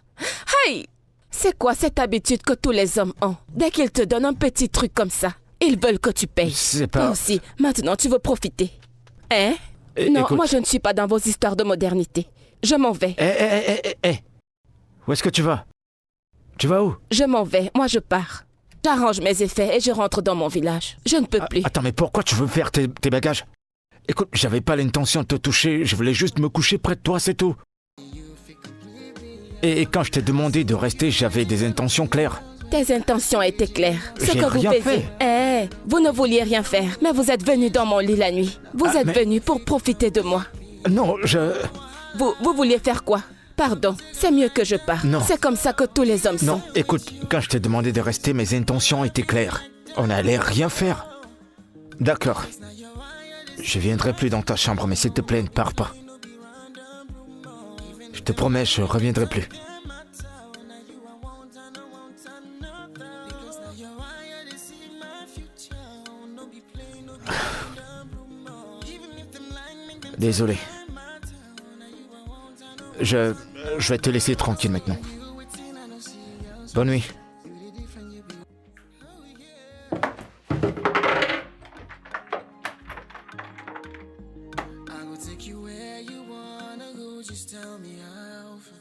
Aïe! C'est quoi cette habitude que tous les hommes ont? Dès qu'ils te donnent un petit truc comme ça, ils veulent que tu payes. C'est pas... Toi aussi, maintenant tu veux profiter. Hein? Non, écoute. moi je ne suis pas dans vos histoires de modernité. Je m'en vais. Où est-ce que tu vas? Tu vas où? Je m'en vais, moi je pars. J'arrange mes effets et je rentre dans mon village. Je ne peux plus. Attends, mais pourquoi tu veux faire tes bagages? Écoute, j'avais pas l'intention de te toucher, je voulais juste me coucher près de toi, c'est tout. Et quand je t'ai demandé de rester, j'avais des intentions claires. Tes intentions étaient claires. Ce J'ai que vous rien faisiez. Vous ne vouliez rien faire, mais vous êtes venu dans mon lit la nuit. Vous êtes venu pour profiter de moi. Non, Vous vouliez faire quoi? Pardon, c'est mieux que je parte. Non. C'est comme ça que tous les hommes sont. Non, écoute, quand je t'ai demandé de rester, mes intentions étaient claires. On n'allait rien faire. D'accord. Je viendrai plus dans ta chambre, mais s'il te plaît, ne pars pas. Je te promets, je reviendrai plus. Désolé. Je vais te laisser tranquille maintenant. Bonne nuit. I will take you where you wanna go, just tell me how far.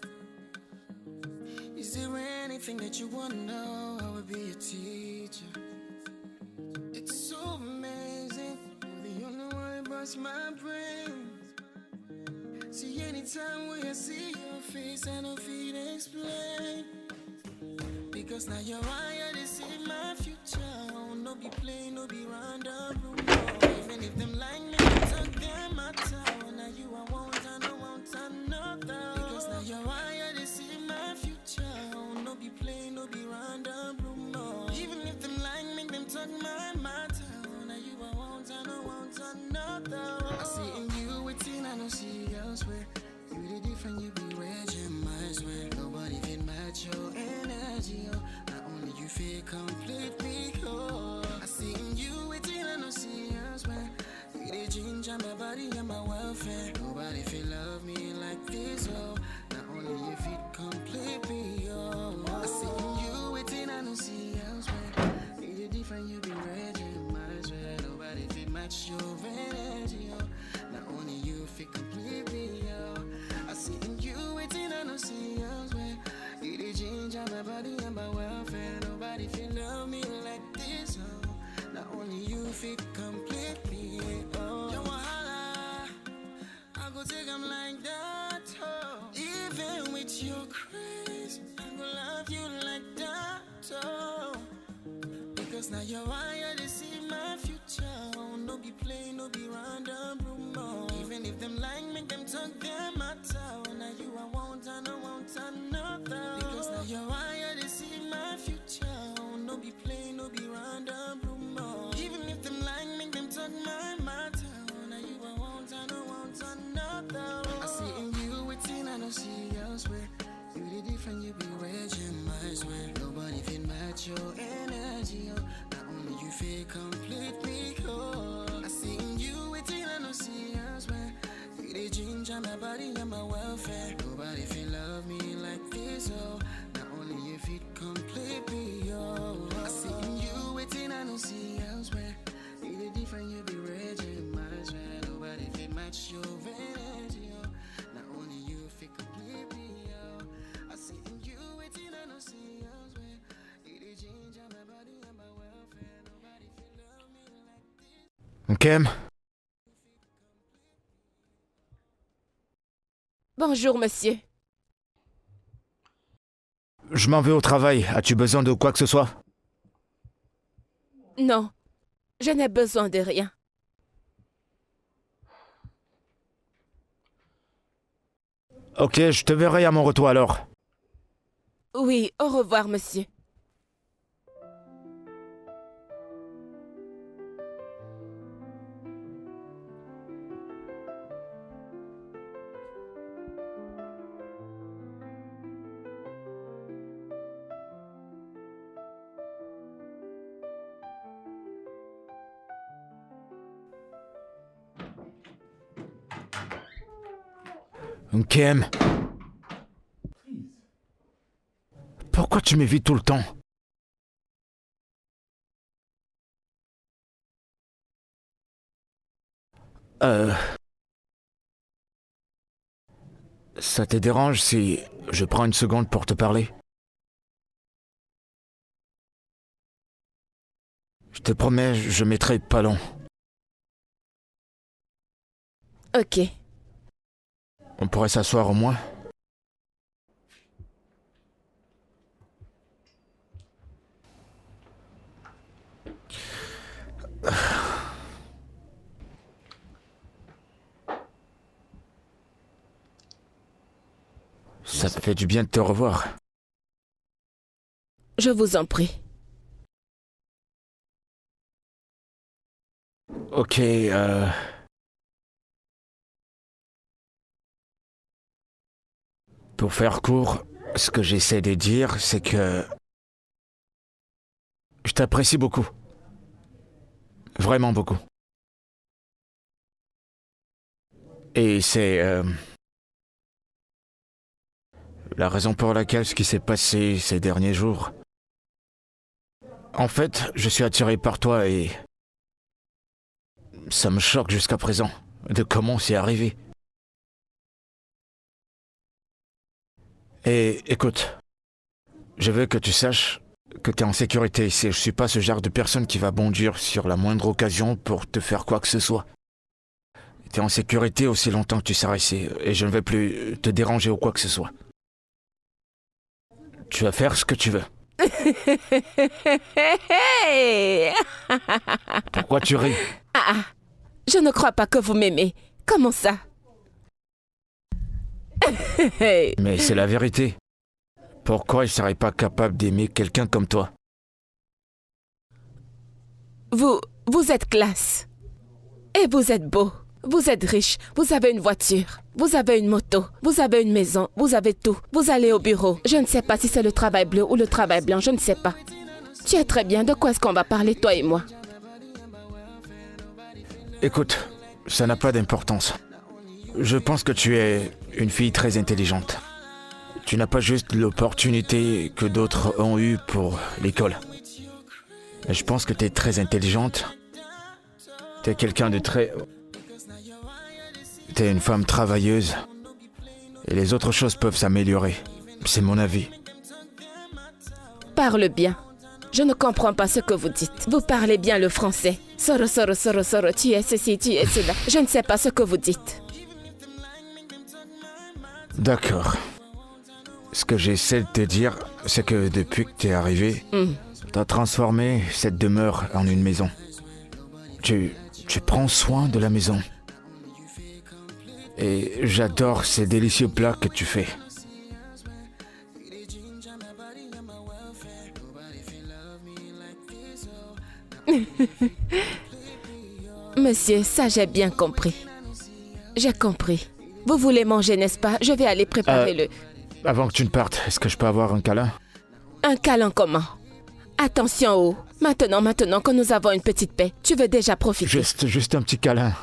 Is there anything that you wanna know? I will be your teacher. It's so amazing, you're the only one that busts my brain. See, anytime when I see your face, I don't feel to explain. Because now you're higher, this is my future. Oh, no be plain, no be round up, no more. Even if them like me, talk them my town. Now you I want another. Because now you're higher, this is my future. Oh, no be plain, no be round up, no more. Even if them like me, them talk my town. Now you I want another. I see in you a thing I don't see elsewhere. You the different, you be red, you might swear. Nobody can match your energy, oh. Not only you feel completely whole. I see in you a thing I don't see elsewhere. You the ginger, my body and my welfare. Nobody feel love me like this, oh. Not only you feel completely, oh. I see in you a thing I don't see elsewhere. You the different, you be red, you might swear. Nobody feel match your energy, oh. Not only you feel completely, oh. I see in you a thing I don't see elsewhere. fit completely. Oh, you wahala, I go take 'em like that. Oh, even with your craze, I go love you like that. Oh, because now you're wired to see my future. Oh, no be plain, no be random rumor. Even if them like make them talk them matter. Oh, now you I want another. Because now you're wired to see my future. Oh, no be plain, no be random rumor. Even if them like make them talk my matter. Oh, now you I want another. I see in you waiting, I don't see elsewhere. You the different, you be raging, my swear. Nobody can match your energy. Oh, not only you feel completely whole. I see in you waiting, I don't see elsewhere. You the ginger, my body and my welfare. Nobody feel love me like this. Oh, not only you feel completely oh. I see in you waiting, I don't see elsewhere. You the different, you be raging, my swear. Nobody feel match your energy. Oh, not only you feel completely oh. I see in you waiting, I don't see elsewhere. You the ginger, my body and my welfare. Nobody feel love me like this. Kem? Bonjour, monsieur. Je m'en vais au travail. As-tu besoin de quoi que ce soit? Non, je n'ai besoin de rien. Ok, je te verrai à mon retour alors. Oui, au revoir, monsieur. Kem? Pourquoi tu m'évites tout le temps? Ça te dérange si je prends une seconde pour te parler? Je te promets, je mettrai pas long. Ok. On pourrait s'asseoir au moins? Ça te fait du bien de te revoir. Je vous en prie. Ok, pour faire court, ce que j'essaie de dire, c'est que je t'apprécie beaucoup. Vraiment beaucoup. Et c'est la raison pour laquelle ce qui s'est passé ces derniers jours. En fait, je suis attiré par toi et ça me choque jusqu'à présent de comment c'est arrivé. Et écoute, je veux que tu saches que tu es en sécurité ici. Je suis pas ce genre de personne qui va bondir sur la moindre occasion pour te faire quoi que ce soit. Tu es en sécurité aussi longtemps que tu seras ici et je ne vais plus te déranger ou quoi que ce soit. Tu vas faire ce que tu veux. Pourquoi tu ris? Je ne crois pas que vous m'aimez. Comment ça? Mais c'est la vérité. Pourquoi il ne serait pas capable d'aimer quelqu'un comme toi? Vous êtes classe. Et vous êtes beau. Vous êtes riche. Vous avez une voiture. Vous avez une moto. Vous avez une maison. Vous avez tout. Vous allez au bureau. Je ne sais pas si c'est le travail bleu ou le travail blanc. Je ne sais pas. Tu es très bien. De quoi est-ce qu'on va parler, toi et moi? Écoute, ça n'a pas d'importance. Je pense que tu es une fille très intelligente. Tu n'as pas juste l'opportunité que d'autres ont eue pour l'école. Mais je pense que tu es très intelligente. Tu es quelqu'un de très... Tu es une femme travailleuse. Et les autres choses peuvent s'améliorer. C'est mon avis. Parle bien. Je ne comprends pas ce que vous dites. Vous parlez bien le français. Soro, soro, soro, soro, tu es ceci, tu es cela. Je ne sais pas ce que vous dites. D'accord. Ce que j'essaie de te dire, c'est que depuis que t'es arrivé, t'as transformé cette demeure en une maison. Tu prends soin de la maison. Et j'adore ces délicieux plats que tu fais. Monsieur, ça j'ai bien compris. J'ai compris. Vous voulez manger, n'est-ce pas? Je vais aller préparer le... Avant que tu ne partes, est-ce que je peux avoir un câlin? Un câlin comment? Attention, oh. Maintenant que nous avons une petite paix, tu veux déjà profiter. Juste un petit câlin.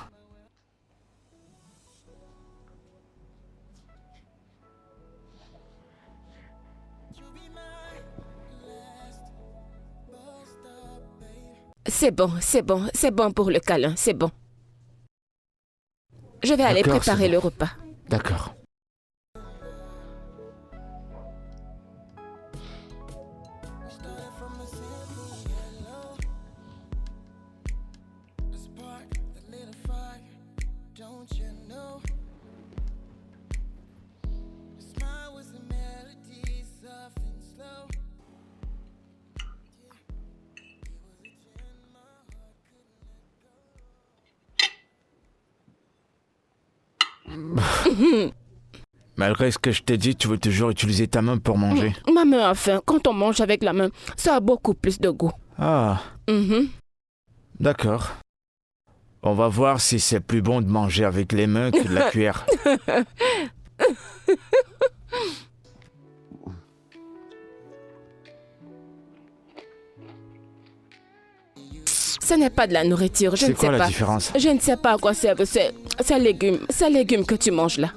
C'est bon pour le câlin, c'est bon. Je vais aller préparer le repas. D'accord. Malgré ce que je t'ai dit, tu veux toujours utiliser ta main pour manger. Ma main a faim. Quand on mange avec la main, ça a beaucoup plus de goût. Ah. D'accord. On va voir si c'est plus bon de manger avec les mains que de la cuillère. Ce n'est pas de la nourriture, je ne sais pas. C'est quoi la différence? Je ne sais pas à quoi servent ces légumes que tu manges là.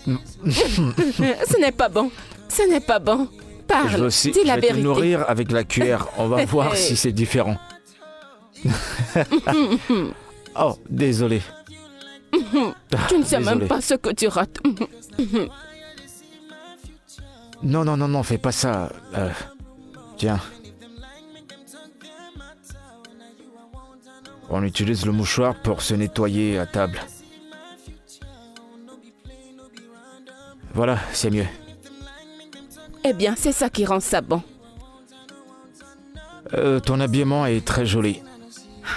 Ce n'est pas bon. Ce n'est pas bon. Parle, je veux aussi, dis la je vais vérité. te nourrir avec la cuillère. On va voir si c'est différent. Oh, désolé. Tu ne sais Désolé. même pas ce que tu rates. Non, fais pas ça. Tiens. On utilise le mouchoir pour se nettoyer à table. Voilà, c'est mieux. Eh bien, c'est ça qui rend ça bon. Ton habillement est très joli.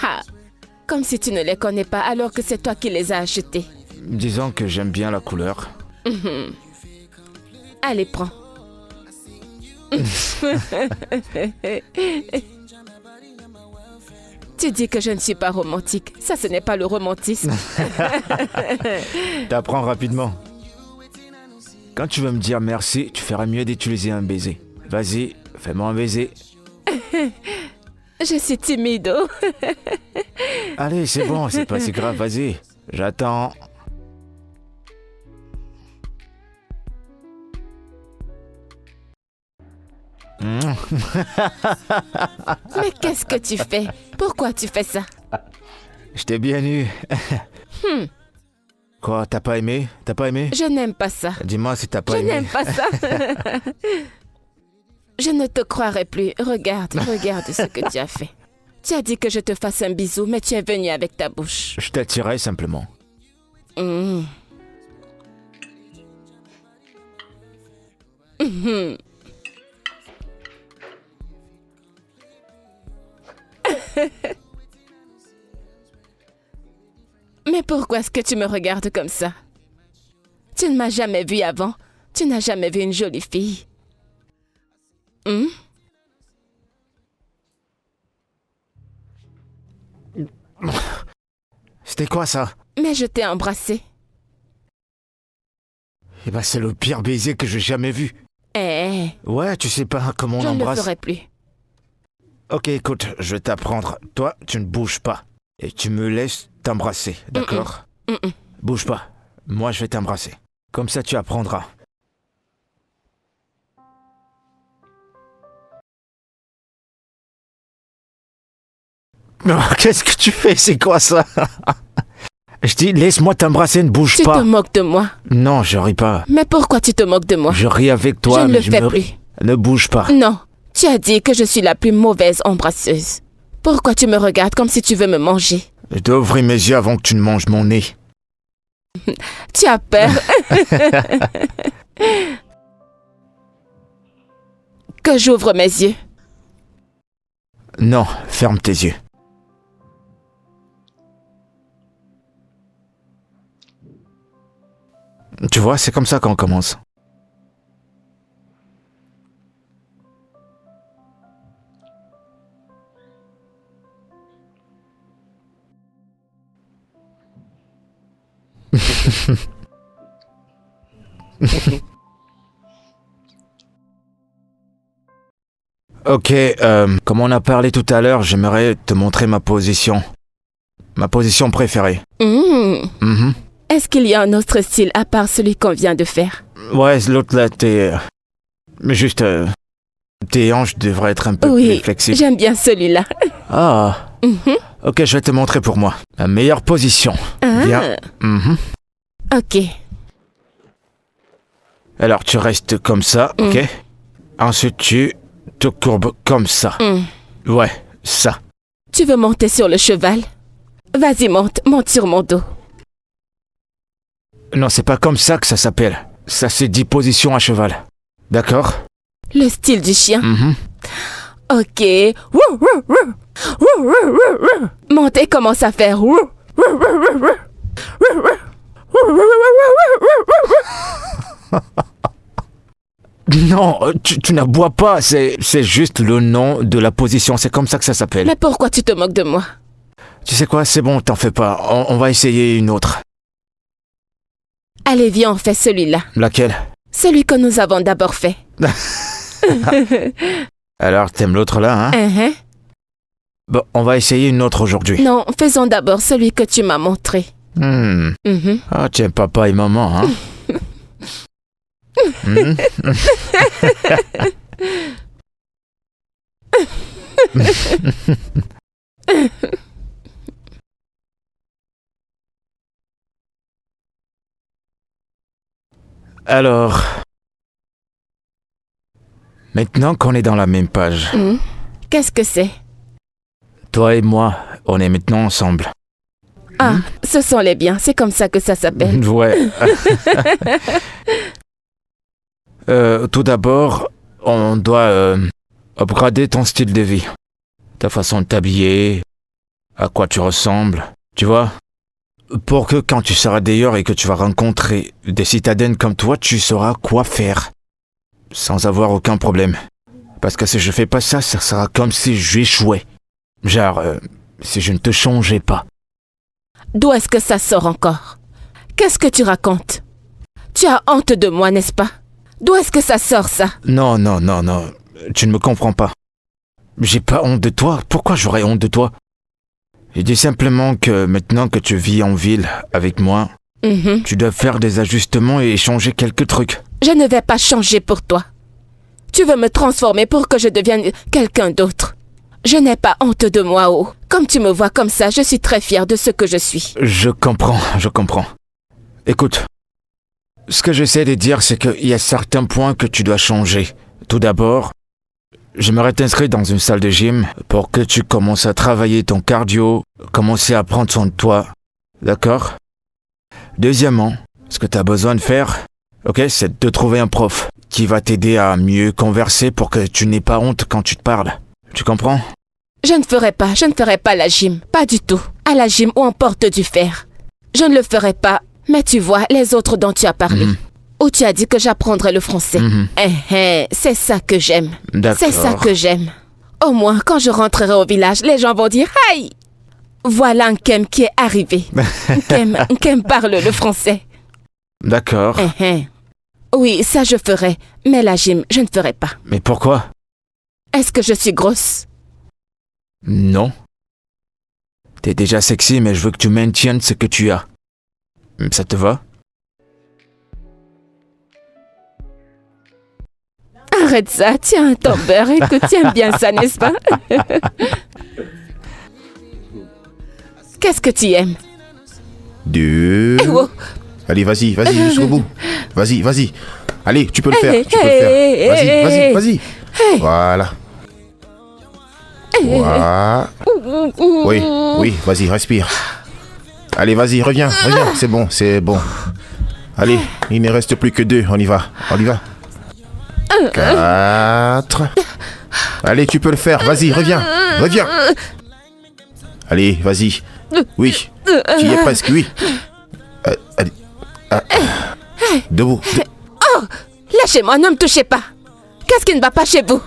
Ha! Comme si tu ne les connais pas alors que c'est toi qui les as achetés. Disons que j'aime bien la couleur. Allez, prends. Tu dis que je ne suis pas romantique. Ça, ce n'est pas le romantisme. T'apprends rapidement. Quand tu veux me dire merci, tu ferais mieux d'utiliser un baiser. Vas-y, fais-moi un baiser. Je suis timide. Oh. Allez, c'est bon, c'est pas si grave, vas-y. J'attends. Mais qu'est-ce que tu fais? Pourquoi tu fais ça? Je t'ai bien eu. Quoi, t'as pas aimé? T'as pas aimé? Je n'aime pas ça. Dis-moi si t'as pas Je aimé. n'aime pas ça. Je ne te croirai plus. Regarde ce que tu as fait. Tu as dit que je te fasse un bisou, mais tu es venu avec ta bouche. Je t'attirais simplement. Mais pourquoi est-ce que tu me regardes comme ça? Tu ne m'as jamais vu avant. Tu n'as jamais vu une jolie fille. C'était quoi ça? Mais je t'ai embrassé. Eh ben c'est le pire baiser que j'ai jamais vu. Eh, Ouais, tu sais pas comment on je ne le embrasse. ferai plus. Ok, écoute, je vais t'apprendre. Toi, tu ne bouges pas. Et tu me laisses t'embrasser, d'accord? Bouge pas. Moi, je vais t'embrasser. Comme ça, tu apprendras. Non, qu'est-ce que tu fais? C'est quoi ça? Je dis, laisse-moi t'embrasser, ne bouge Tu pas. te moques de moi. Non, je ris pas. Mais pourquoi tu te moques de moi? Je ris avec toi, Je ne mais le fais me plus. ris. Ne bouge pas. Non, tu as dit que je suis la plus mauvaise embrasseuse. Pourquoi tu me regardes comme si tu veux me manger? Je dois ouvrir mes yeux avant que tu ne manges mon nez. Tu as peur? Que j'ouvre mes yeux? Non, ferme tes yeux. Tu vois, c'est comme ça qu'on commence. Ok, comme on a parlé tout à l'heure, j'aimerais te montrer ma position. Ma position préférée. Mhm. Est-ce qu'il y a un autre style à part celui qu'on vient de faire? Ouais, l'autre là, mais juste... tes hanches devraient être un peu Oui, plus flexibles. j'aime bien celui-là. Ah. Ok, je vais te montrer pour moi. La meilleure position. Bien. Mhm. Ok. Alors, tu restes comme ça, ok? Ensuite, tu te courbes comme ça. Ouais, ça. Tu veux monter sur le cheval? Vas-y, monte sur mon dos. Non, c'est pas comme ça que ça s'appelle. Ça, c'est 10 positions à cheval. D'accord? Le style du chien? Ok. Monter commence à faire. Non, tu n'aboies pas. C'est juste le nom de la position. C'est comme ça que ça s'appelle. Mais pourquoi tu te moques de moi? Tu sais quoi? C'est bon, t'en fais pas. On va essayer une autre. Allez, viens, on fait celui-là. Laquelle? Celui que nous avons d'abord fait. Alors, t'aimes l'autre là, hein? Bon, on va essayer une autre aujourd'hui. Non, faisons d'abord celui que tu m'as montré. Ah, tu aimes papa et maman, hein? Alors, maintenant qu'on est dans la même page, Qu'est-ce que c'est? toi et moi, on est maintenant ensemble. Ah, ce sont les biens, c'est comme ça que ça s'appelle. Ouais. Tout d'abord, on doit upgrader ton style de vie. Ta façon de t'habiller, à quoi tu ressembles, tu vois? Pour que quand tu seras d'ailleurs et que tu vas rencontrer des citadines comme toi, tu sauras quoi faire. Sans avoir aucun problème. Parce que si je fais pas ça, ça sera comme si j'échouais. Genre, si je ne te changeais pas. D'où est-ce que ça sort encore? Qu'est-ce que tu racontes? Tu as honte de moi, n'est-ce pas? D'où est-ce que ça sort, ça? Non, tu ne me comprends pas. J'ai pas honte de toi. Pourquoi j'aurais honte de toi? Je dis simplement que maintenant que tu vis en ville avec moi, tu dois faire des ajustements et changer quelques trucs. Je ne vais pas changer pour toi. Tu veux me transformer pour que je devienne quelqu'un d'autre. Je n'ai pas honte de moi, oh. Comme tu me vois comme ça, je suis très fière de ce que je suis. Je comprends. Écoute, ce que j'essaie de dire, c'est qu'il y a certains points que tu dois changer. Tout d'abord, j'aimerais t'inscrire dans une salle de gym pour que tu commences à travailler ton cardio, commencer à prendre soin de toi. D'accord? Deuxièmement, ce que tu as besoin de faire, ok, c'est de trouver un prof qui va t'aider à mieux converser pour que tu n'aies pas honte quand tu te parles. Tu comprends? Je ne ferai pas la gym. Pas du tout. À la gym où on porte du fer. Je ne le ferai pas. Mais tu vois, les autres dont tu as parlé. Où tu as dit que j'apprendrais le français. C'est ça que j'aime. D'accord. C'est ça que j'aime. Au moins, quand je rentrerai au village, les gens vont dire « Aïe !» Voilà Nkem qui est arrivé. Nkem parle le français. D'accord. Oui, ça je ferai. Mais la gym, je ne ferai pas. Mais pourquoi? Est-ce que je suis grosse? Non. T'es déjà sexy, mais je veux que tu maintiennes ce que tu as. Ça te va? Arrête ça, tiens un tombeur. Écoute, tu aimes bien ça, n'est-ce pas? Qu'est-ce que tu aimes? Deux. Oh. Allez, vas-y, jusqu'au bout. Vas-y. Allez, tu peux le faire. Hey, Tu peux le hey, faire. Vas-y, hey, vas-y, hey. vas-y. Hey. Voilà. Voilà. Oui, oui, vas-y, respire. Allez, vas-y, reviens. C'est bon, c'est bon. Allez, il ne reste plus que 2. On y va. 4. Allez, tu peux le faire. Vas-y, reviens. Allez, vas-y. Oui, tu y es presque, oui. Allez. Debout. Lâchez-moi, ne me touchez pas. Qu'est-ce qui ne va pas chez vous?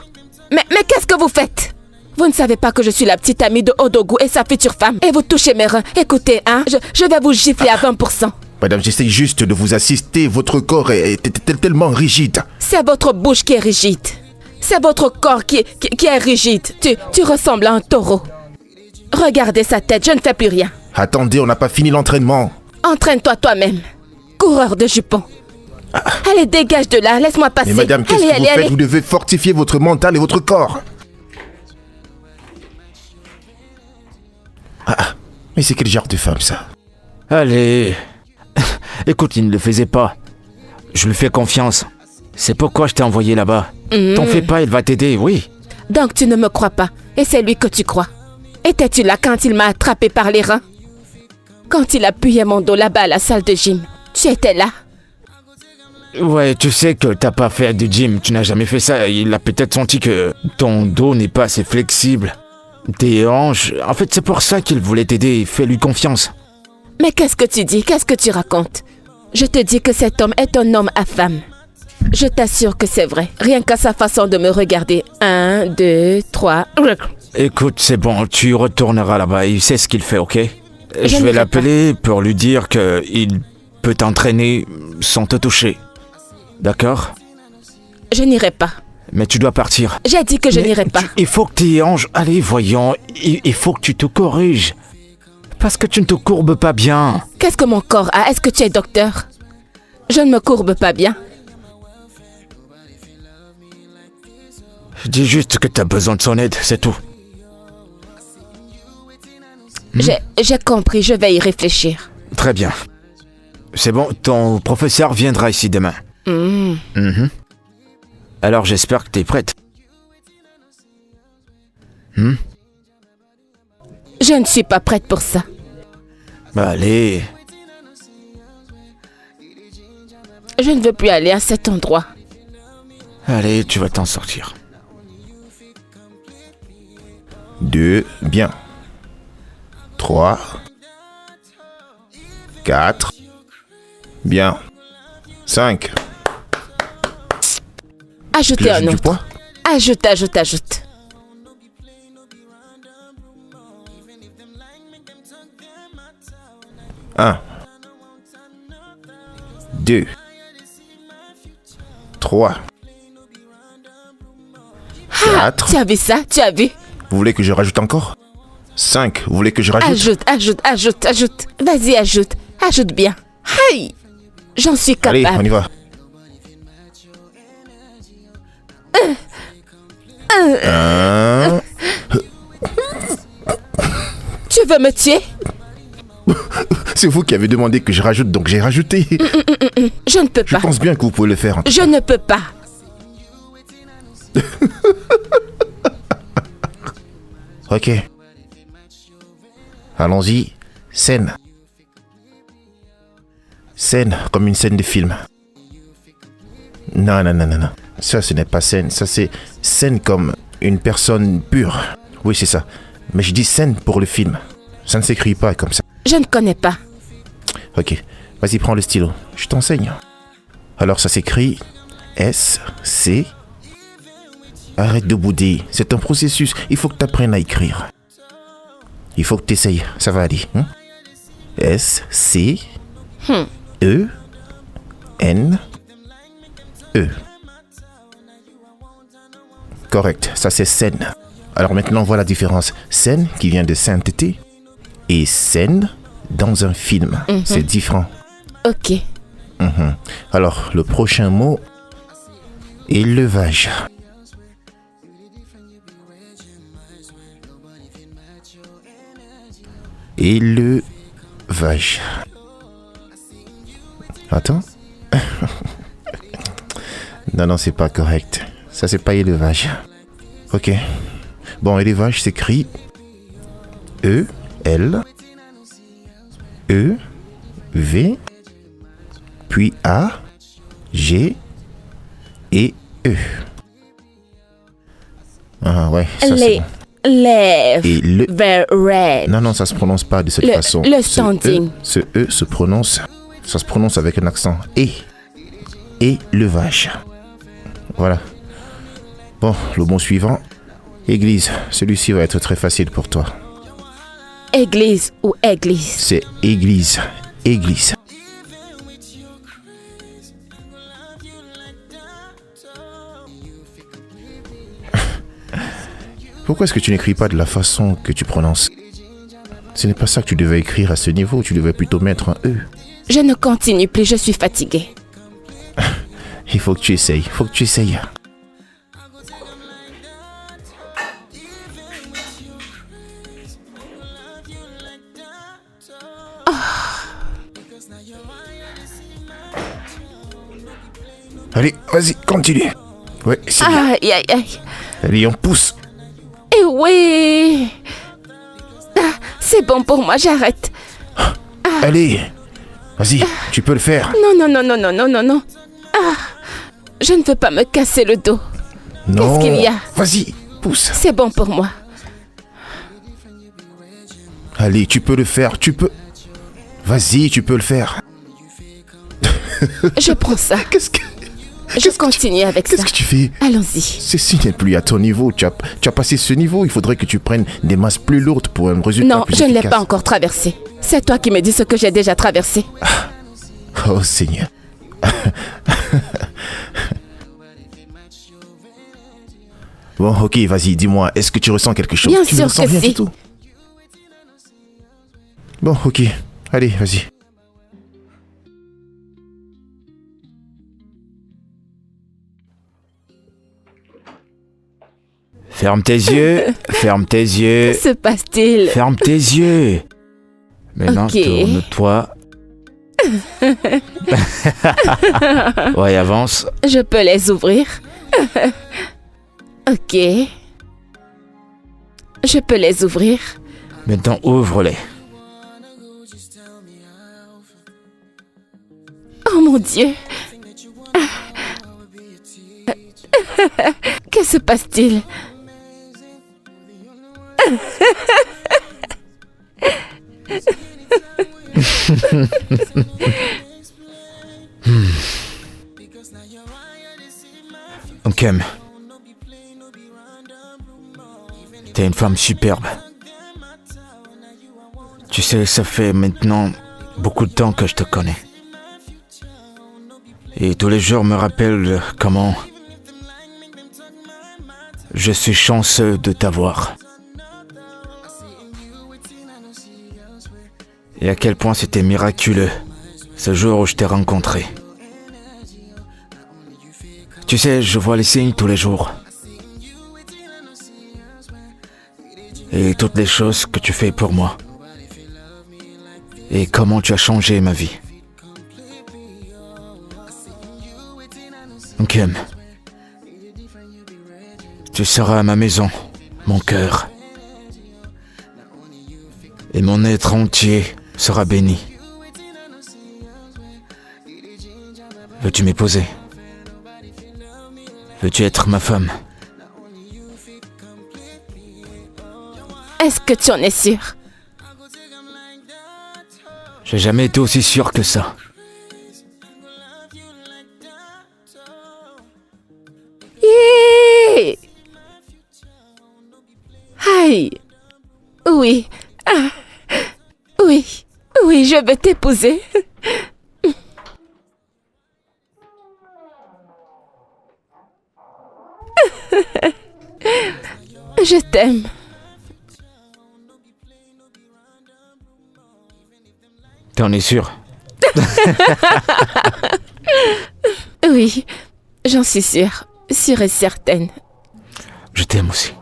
Mais qu'est-ce que vous faites? Vous ne savez pas que je suis la petite amie de Odogu et sa future femme. Et vous touchez mes reins. Écoutez, hein, je vais vous gifler à 20%. Madame, j'essaie juste de vous assister. Votre corps est tellement rigide. C'est votre bouche qui est rigide. C'est votre corps qui est rigide. Tu ressembles à un taureau. Regardez sa tête, je ne fais plus rien. Attendez, on n'a pas fini l'entraînement. Entraîne-toi toi-même. Coureur de jupons. Allez, dégage de là, laisse-moi passer. Mais madame, qu'est-ce que vous faites? allez. Vous devez fortifier votre mental et votre corps. Mais c'est quel genre de femme, ça? Allez. Écoute, il ne le faisait pas. Je lui fais confiance. C'est pourquoi je t'ai envoyé là-bas. T'en fais pas, il va t'aider, oui. Donc tu ne me crois pas, et c'est lui que tu crois. Étais-tu là quand il m'a attrapé par les reins? Quand il appuyait mon dos là-bas à la salle de gym, tu étais là? Ouais, tu sais que t'as pas fait du gym, tu n'as jamais fait ça. Il a peut-être senti que ton dos n'est pas assez flexible. Tes hanches... En fait, c'est pour ça qu'il voulait t'aider. Fais-lui confiance. Mais qu'est-ce que tu dis? Qu'est-ce que tu racontes? Je te dis que cet homme est un homme à femme. Je t'assure que c'est vrai. Rien qu'à sa façon de me regarder. 1, 2, 3... Écoute, c'est bon, tu retourneras là-bas. Il sait ce qu'il fait, ok? Je vais n'irai l'appeler pour lui dire qu'il peut t'entraîner sans te toucher. D'accord? Je n'irai pas. Mais tu dois partir. J'ai dit que je n'irai pas. Il faut que tes hanches... Allez, voyons. Il faut que tu te corriges. Parce que tu ne te courbes pas bien. Qu'est-ce que mon corps a? Est-ce que tu es docteur? Je ne me courbe pas bien. Je dis juste que tu as besoin de son aide, c'est tout. J'ai compris, je vais y réfléchir. Très bien. C'est bon, ton professeur viendra ici demain. Mhm. Alors j'espère que tu es prête. Je ne suis pas prête pour ça. Allez. Je ne veux plus aller à cet endroit. Allez, tu vas t'en sortir. 2, bien. 3, 4, bien. 5. Ajoutez un J'ajoute du autre. poids. Ajoute. 1, 2, 3, 4. Tu as vu ça? Tu as vu? Vous voulez que je rajoute encore? 5. Vous voulez que je rajoute? Ajoute. Vas-y, ajoute. Ajoute bien. Aïe! J'en suis capable. Allez, on y va. 1. Tu veux me tuer? C'est vous qui avez demandé que je rajoute, donc j'ai rajouté. Je ne peux Je pas. pense bien que vous pouvez le faire. Je ne peux pas. Ok. Allons-y. Scène. Scène, comme une scène de film. Non. Ça, ce n'est pas scène. Ça, c'est scène comme une personne pure. Oui, c'est ça. Mais je dis scène pour le film. Ça ne s'écrit pas comme ça. Je ne connais pas. Ok. Vas-y, prends le stylo. Je t'enseigne. Alors, ça s'écrit S-C. Arrête de bouder. C'est un processus. Il faut que tu apprennes à écrire. Il faut que tu essayes. Ça va aller. S-C. E-N-E. Correct. Ça, c'est scène. Alors maintenant, voilà la différence. Scène qui vient de sainteté et scène dans un film. C'est différent. Ok. Alors, le prochain mot, élevage. Élevage. Attends. Non, non, c'est pas correct. Ça, c'est pas élevage. Ok. Bon, élevage s'écrit E, L, E, V, puis A, G et E. Ah ouais, ça c'est bon. Lèvres. Et le... Very red. Non, non, ça se prononce pas de cette façon. Le standing. Ce E se prononce... Ça se prononce avec un accent. Élevage. Voilà. Bon, le mot suivant. Église. Celui-ci va être très facile pour toi. Église ou église? C'est église. Église. Pourquoi est-ce que tu n'écris pas de la façon que tu prononces? Ce n'est pas ça que tu devais écrire à ce niveau. Tu devais plutôt mettre un E. Je ne continue plus, je suis fatiguée. Il faut que tu essayes. Il faut que tu essayes. Allez, vas-y, continue. Ouais, c'est bien. Aïe, aïe, aïe. Allez, on pousse. Eh oui. Ah, c'est bon pour moi, j'arrête. Allez, vas-y, tu peux le faire. Non, non, non, non, non, non, non, non. Ah, je ne veux pas me casser le dos. Non. Qu'est-ce qu'il y a? Vas-y, pousse. C'est bon pour moi. Allez, tu peux le faire, tu peux. Vas-y, tu peux le faire. Je prends ça. Qu'est-ce que Je continue avec ça. Qu'est-ce que tu fais? Allons-y. Ceci n'est plus à ton niveau. Tu as passé ce niveau. Il faudrait que tu prennes des masses plus lourdes pour un résultat Non, plus je ne l'ai efficace. pas encore traversé. C'est toi qui me dis ce que j'ai déjà traversé. Oh Seigneur. Bon, ok, vas-y, dis-moi, est-ce que tu ressens quelque chose? Bien Tu ne sûr ressens que rien si. du tout. Bon, ok, allez, vas-y. Ferme tes yeux, ferme tes yeux, Que se passe-t-il? ferme tes yeux. Maintenant, Ok. tourne-toi. Ouais, avance. Je peux les ouvrir? Ok. Je peux les ouvrir? Maintenant, ouvre-les. Oh mon Dieu! Que se passe-t-il? Kem, t'es une femme superbe. Tu sais, ça fait maintenant beaucoup de temps que je te connais. Et tous les jours me rappellent comment je suis chanceux de t'avoir. Et à quel point c'était miraculeux ce jour où je t'ai rencontré. Tu sais, je vois les signes tous les jours. Et toutes les choses que tu fais pour moi. Et comment tu as changé ma vie. Kem, tu seras à ma maison, mon cœur. Et mon être entier sera béni. Veux-tu m'épouser? Veux-tu être ma femme? Est-ce que tu en es sûr? J'ai jamais été aussi sûr que ça. Yeah! Aïe! Oui. Ah. Oui. Oui, je veux t'épouser. Je t'aime. T'en es sûr? Oui, j'en suis sûre. Sûre et certaine. Je t'aime aussi.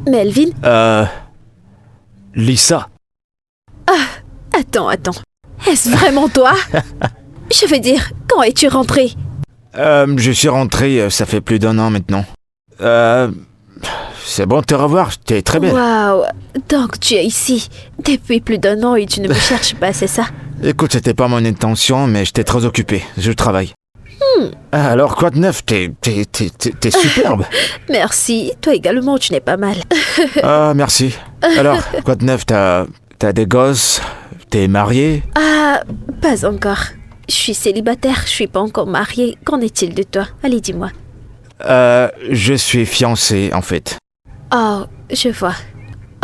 Melvin? Lisa. Attends. Est-ce vraiment toi? Je veux dire, quand es-tu rentré? Je suis rentré, ça fait plus d'1 an maintenant. C'est bon de te revoir, t'es très belle. Waouh! Donc tu es ici depuis plus d'1 an et tu ne me cherches pas, c'est ça? Écoute, c'était pas mon intention, mais j'étais très occupé. Je travaille. Alors, quoi de neuf? T'es superbe. Merci, toi également, tu n'es pas mal. Ah, merci. Alors, quoi de neuf? T'as des gosses? T'es marié? Ah, pas encore. Je suis célibataire, je suis pas encore mariée. Qu'en est-il de toi? Allez, dis-moi. Je suis fiancé, en fait. Oh, je vois.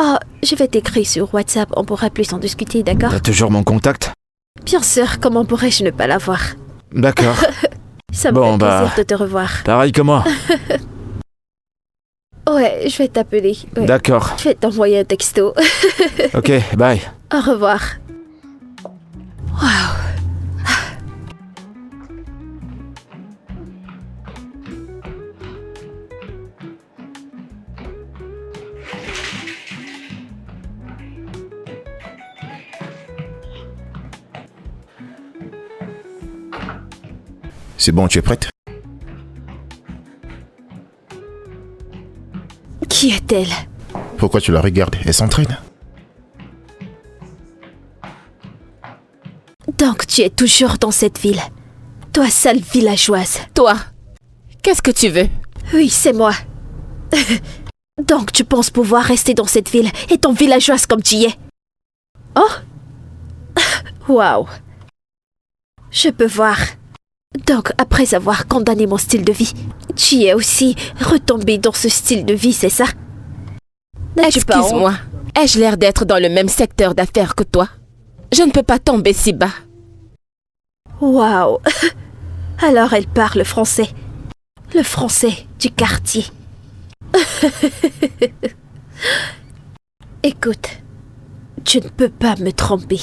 Oh, je vais t'écrire sur WhatsApp, on pourra plus en discuter, d'accord? T'as toujours mon contact? Bien sûr, comment pourrais-je ne pas l'avoir? D'accord. Ça me Bon, fait bah, plaisir de te revoir. Pareil que moi. Ouais, je vais t'appeler. Ouais. D'accord. Je vais t'envoyer un texto. Ok, bye. Au revoir. Waouh. C'est bon, tu es prête? Qui est-elle? Pourquoi tu la regardes? Elle s'entraîne. Donc tu es toujours dans cette ville. Toi, sale villageoise. Toi, qu'est-ce que tu veux? Oui, c'est moi. Donc tu penses pouvoir rester dans cette ville étant villageoise comme tu y es? Oh? Waouh. Je peux voir. Donc, après avoir condamné mon style de vie, tu es aussi retombé dans ce style de vie, c'est ça? N'as-tu pas honte? Excuse-moi, ai-je l'air d'être dans le même secteur d'affaires que toi? Je ne peux pas tomber si bas. Waouh. Alors elle parle français. Le français du quartier. Écoute, tu ne peux pas me tromper.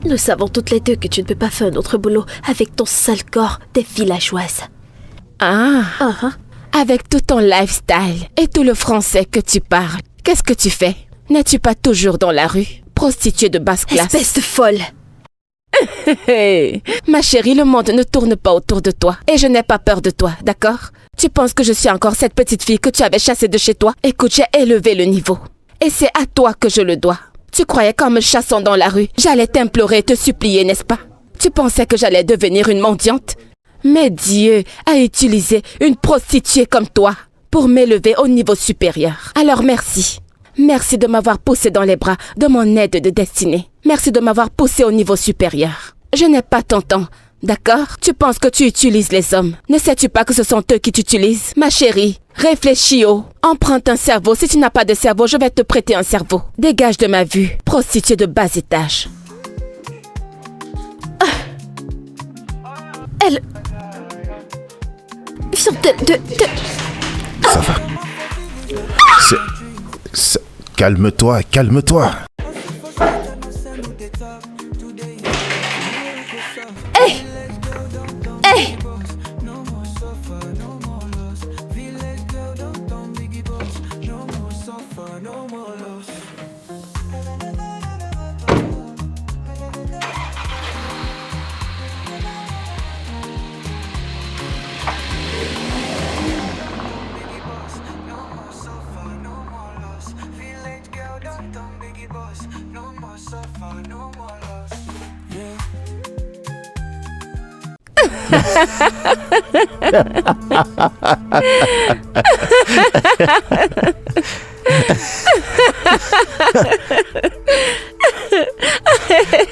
Nous savons toutes les deux que tu ne peux pas faire notre boulot avec ton sale corps des villageoises. Ah, Uh-huh. avec tout ton lifestyle et tout le français que tu parles, qu'est-ce que tu fais? N'es-tu pas toujours dans la rue, prostituée de basse classe? Espèce de folle. Hey, ma chérie, le monde ne tourne pas autour de toi et je n'ai pas peur de toi, d'accord? Tu penses que je suis encore cette petite fille que tu avais chassée de chez toi? Écoute, j'ai élevé le niveau et c'est à toi que je le dois. Tu croyais qu'en me chassant dans la rue, j'allais t'implorer et te supplier, n'est-ce pas? Tu pensais que j'allais devenir une mendiante? Mais Dieu a utilisé une prostituée comme toi pour m'élever au niveau supérieur. Alors merci. Merci de m'avoir poussé dans les bras de mon aide de destinée. Merci de m'avoir poussé au niveau supérieur. Je n'ai pas ton temps, d'accord? Tu penses que tu utilises les hommes. Ne sais-tu pas que ce sont eux qui t'utilisent? Ma chérie, réfléchis oh. Emprunte un cerveau. Si tu n'as pas de cerveau, je vais te prêter un cerveau. Dégage de ma vue, prostituée de bas étage. Elle... vient de... Ça va. Calme-toi, calme-toi. Hey! Hey!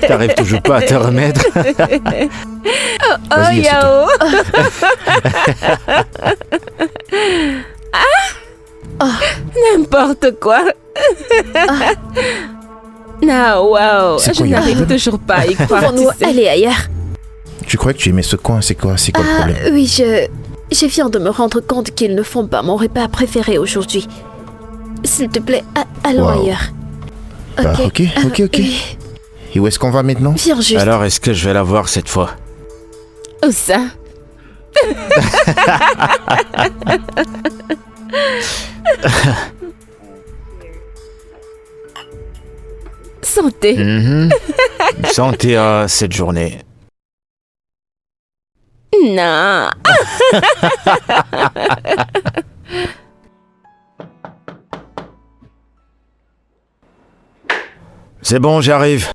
T'arrives toujours pas à te remettre. Vas-y, Yao. N'importe quoi. Non, wow. C'est Je quoi, y a un n'arrive problème? toujours pas à y croire. Pouvons-nous tu sais. aller ailleurs? Tu croyais que tu aimais ce coin? C'est quoi le problème? Oui, je viens de me rendre compte qu'ils ne font pas mon repas préféré aujourd'hui. S'il te plaît, allons Wow. ailleurs. Bah, ok. Oui, Et où est-ce qu'on va maintenant? viens juste. Alors, est-ce que je vais la voir cette fois? Où ça? Santé. Santé à cette journée. Non. C'est bon, j'arrive.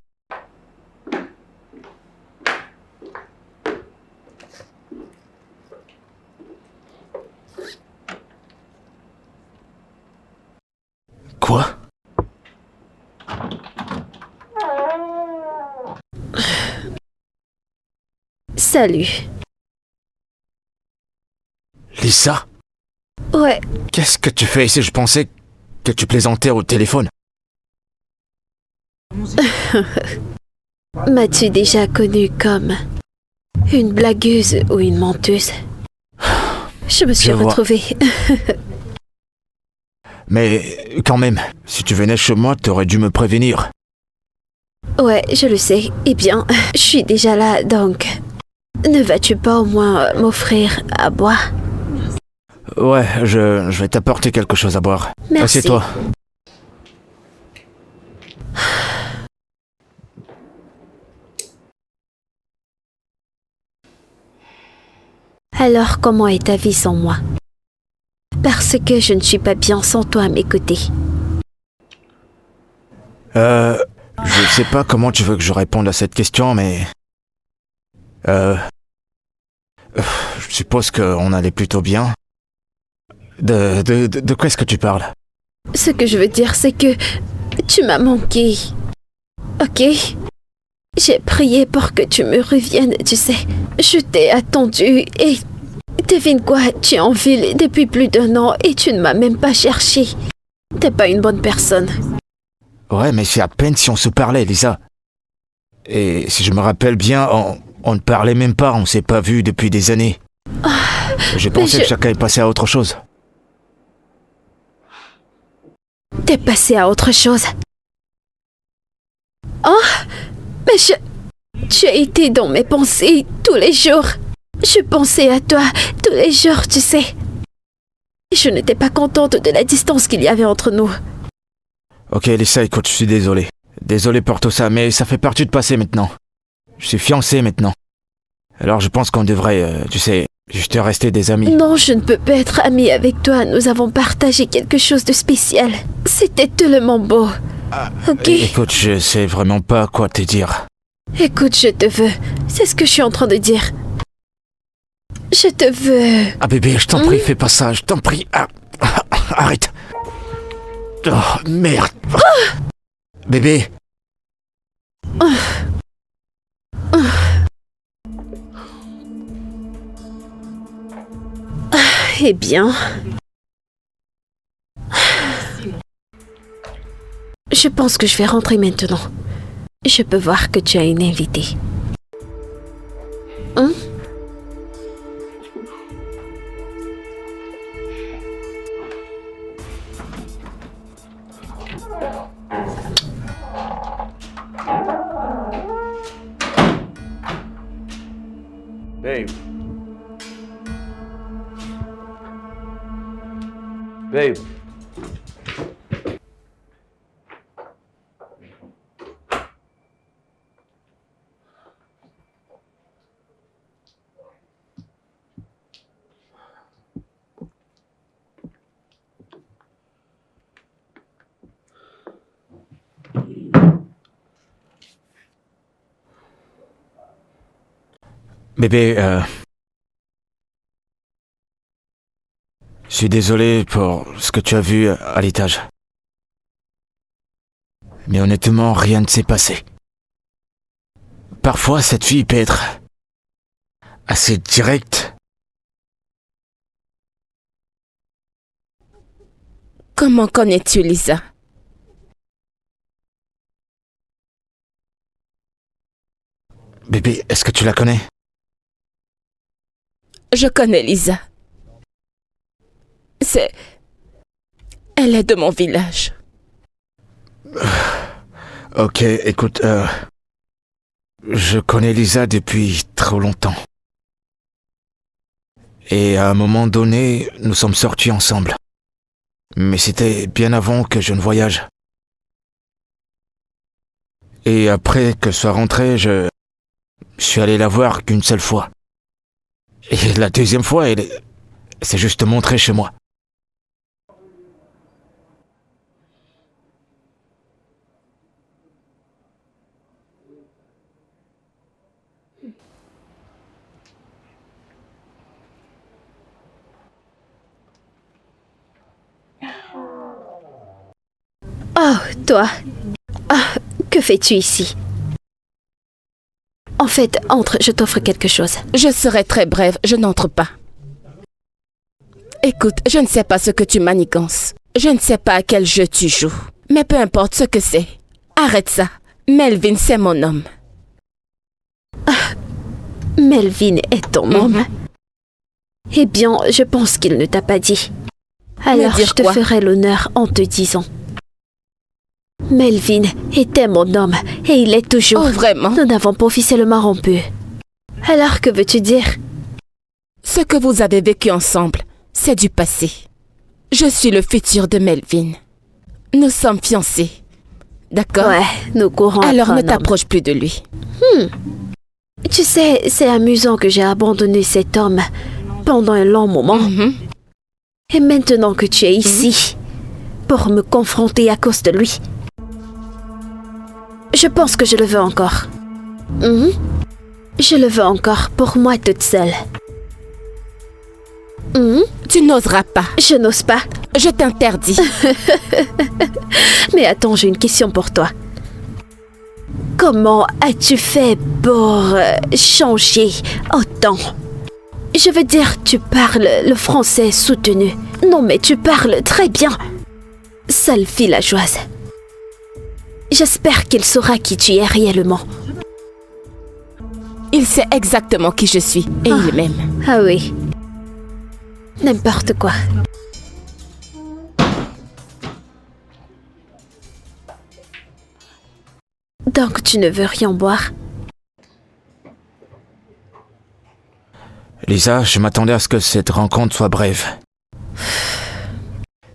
Quoi? Salut. Lisa? Ouais, Qu'est-ce que tu fais ici? Je pensais que tu plaisantais au téléphone. m'as-tu déjà connue comme une blagueuse ou une menteuse? Je me suis Je vois. retrouvée. Mais quand même, si tu venais chez moi, t'aurais dû me prévenir. Ouais, je le sais. Eh bien, je suis déjà là, donc... Ne vas-tu pas au moins m'offrir à boire? Ouais, je vais t'apporter quelque chose à boire. Merci. Assieds-toi. Alors, comment est ta vie sans moi? Parce que je ne suis pas bien sans toi à mes côtés. Je sais pas comment tu veux que je réponde à cette question, mais... je suppose qu'on allait plutôt bien. De quoi est-ce que tu parles? Ce que je veux dire, c'est que tu m'as manqué. Ok? J'ai prié pour que tu me reviennes, tu sais. Je t'ai attendu et... Devine quoi, tu es en ville depuis plus d'1 an et tu ne m'as même pas cherché. T'es pas une bonne personne. Ouais, mais c'est à peine si on se parlait, Lisa. Et si je me rappelle bien, on ne parlait même pas, on s'est pas vu depuis des années. Je pensais que chacun est passé à autre chose. T'es passé à autre chose. Oh, mais tu as été dans mes pensées tous les jours. Je pensais à toi tous les jours, tu sais. Je n'étais pas contente de la distance qu'il y avait entre nous. Ok, Lisa, écoute, je suis désolé. Désolé pour tout ça, mais ça fait partie du passé maintenant. Je suis fiancé maintenant. Alors je pense qu'on devrait, tu sais, juste rester des amis. Non, je ne peux pas être amie avec toi. Nous avons partagé quelque chose de spécial. C'était tellement beau. Ok? Écoute, je sais vraiment pas quoi te dire. Écoute, je te veux. C'est ce que je suis en train de dire. Je te veux. Ah bébé, je t'en prie, fais pas ça, je t'en prie. Arrête. Oh, merde. Bébé. Eh bien... Je pense que je vais rentrer maintenant. Je peux voir que tu as une invitée. Hein? Babe. Babe. Bébé, je suis désolé pour ce que tu as vu à l'étage. Mais honnêtement, rien ne s'est passé. Parfois, cette fille peut être assez directe. Comment connais-tu Lisa? Bébé, est-ce que tu la connais? Je connais Lisa. Elle est de mon village. Ok, écoute, je connais Lisa depuis trop longtemps. Et à un moment donné, nous sommes sortis ensemble. Mais c'était bien avant que je ne voyage. Et après que soit rentré, je suis allé la voir qu'une seule fois. Et la deuxième fois, elle s'est juste montrée chez moi. Oh, toi. Ah, que fais-tu ici? En fait, entre, je t'offre quelque chose. Je serai très brève, je n'entre pas. Écoute, je ne sais pas ce que tu manigances. Je ne sais pas à quel jeu tu joues. Mais peu importe ce que c'est. Arrête ça. Melvin, c'est mon homme. Melvin est ton homme. Eh bien, je pense qu'il ne t'a pas dit. Alors, dire je te quoi? ferai l'honneur en te disant. Melvin était mon homme et il est toujours. Oh, vraiment? Nous n'avons pas officiellement rompu. Alors, que veux-tu dire? Ce que vous avez vécu ensemble, c'est du passé. Je suis le futur de Melvin. Nous sommes fiancés. D'accord? Ouais, nous courons Alors après ne un homme. t'approche plus de lui. Tu sais, c'est amusant que j'ai abandonné cet homme pendant un long moment. Et maintenant que tu es ici, pour me confronter à cause de lui, je pense que je le veux encore. Je le veux encore pour moi toute seule. Tu n'oseras pas. Je n'ose pas. Je t'interdis. Mais attends, j'ai une question pour toi. Comment as-tu fait pour changer autant? Je veux dire, tu parles le français soutenu. Non, mais tu parles très bien. Sale villageoise. J'espère qu'il saura qui tu es réellement. Il sait exactement qui je suis et il m'aime. Ah oui. N'importe quoi. Donc tu ne veux rien boire? Lisa, je m'attendais à ce que cette rencontre soit brève.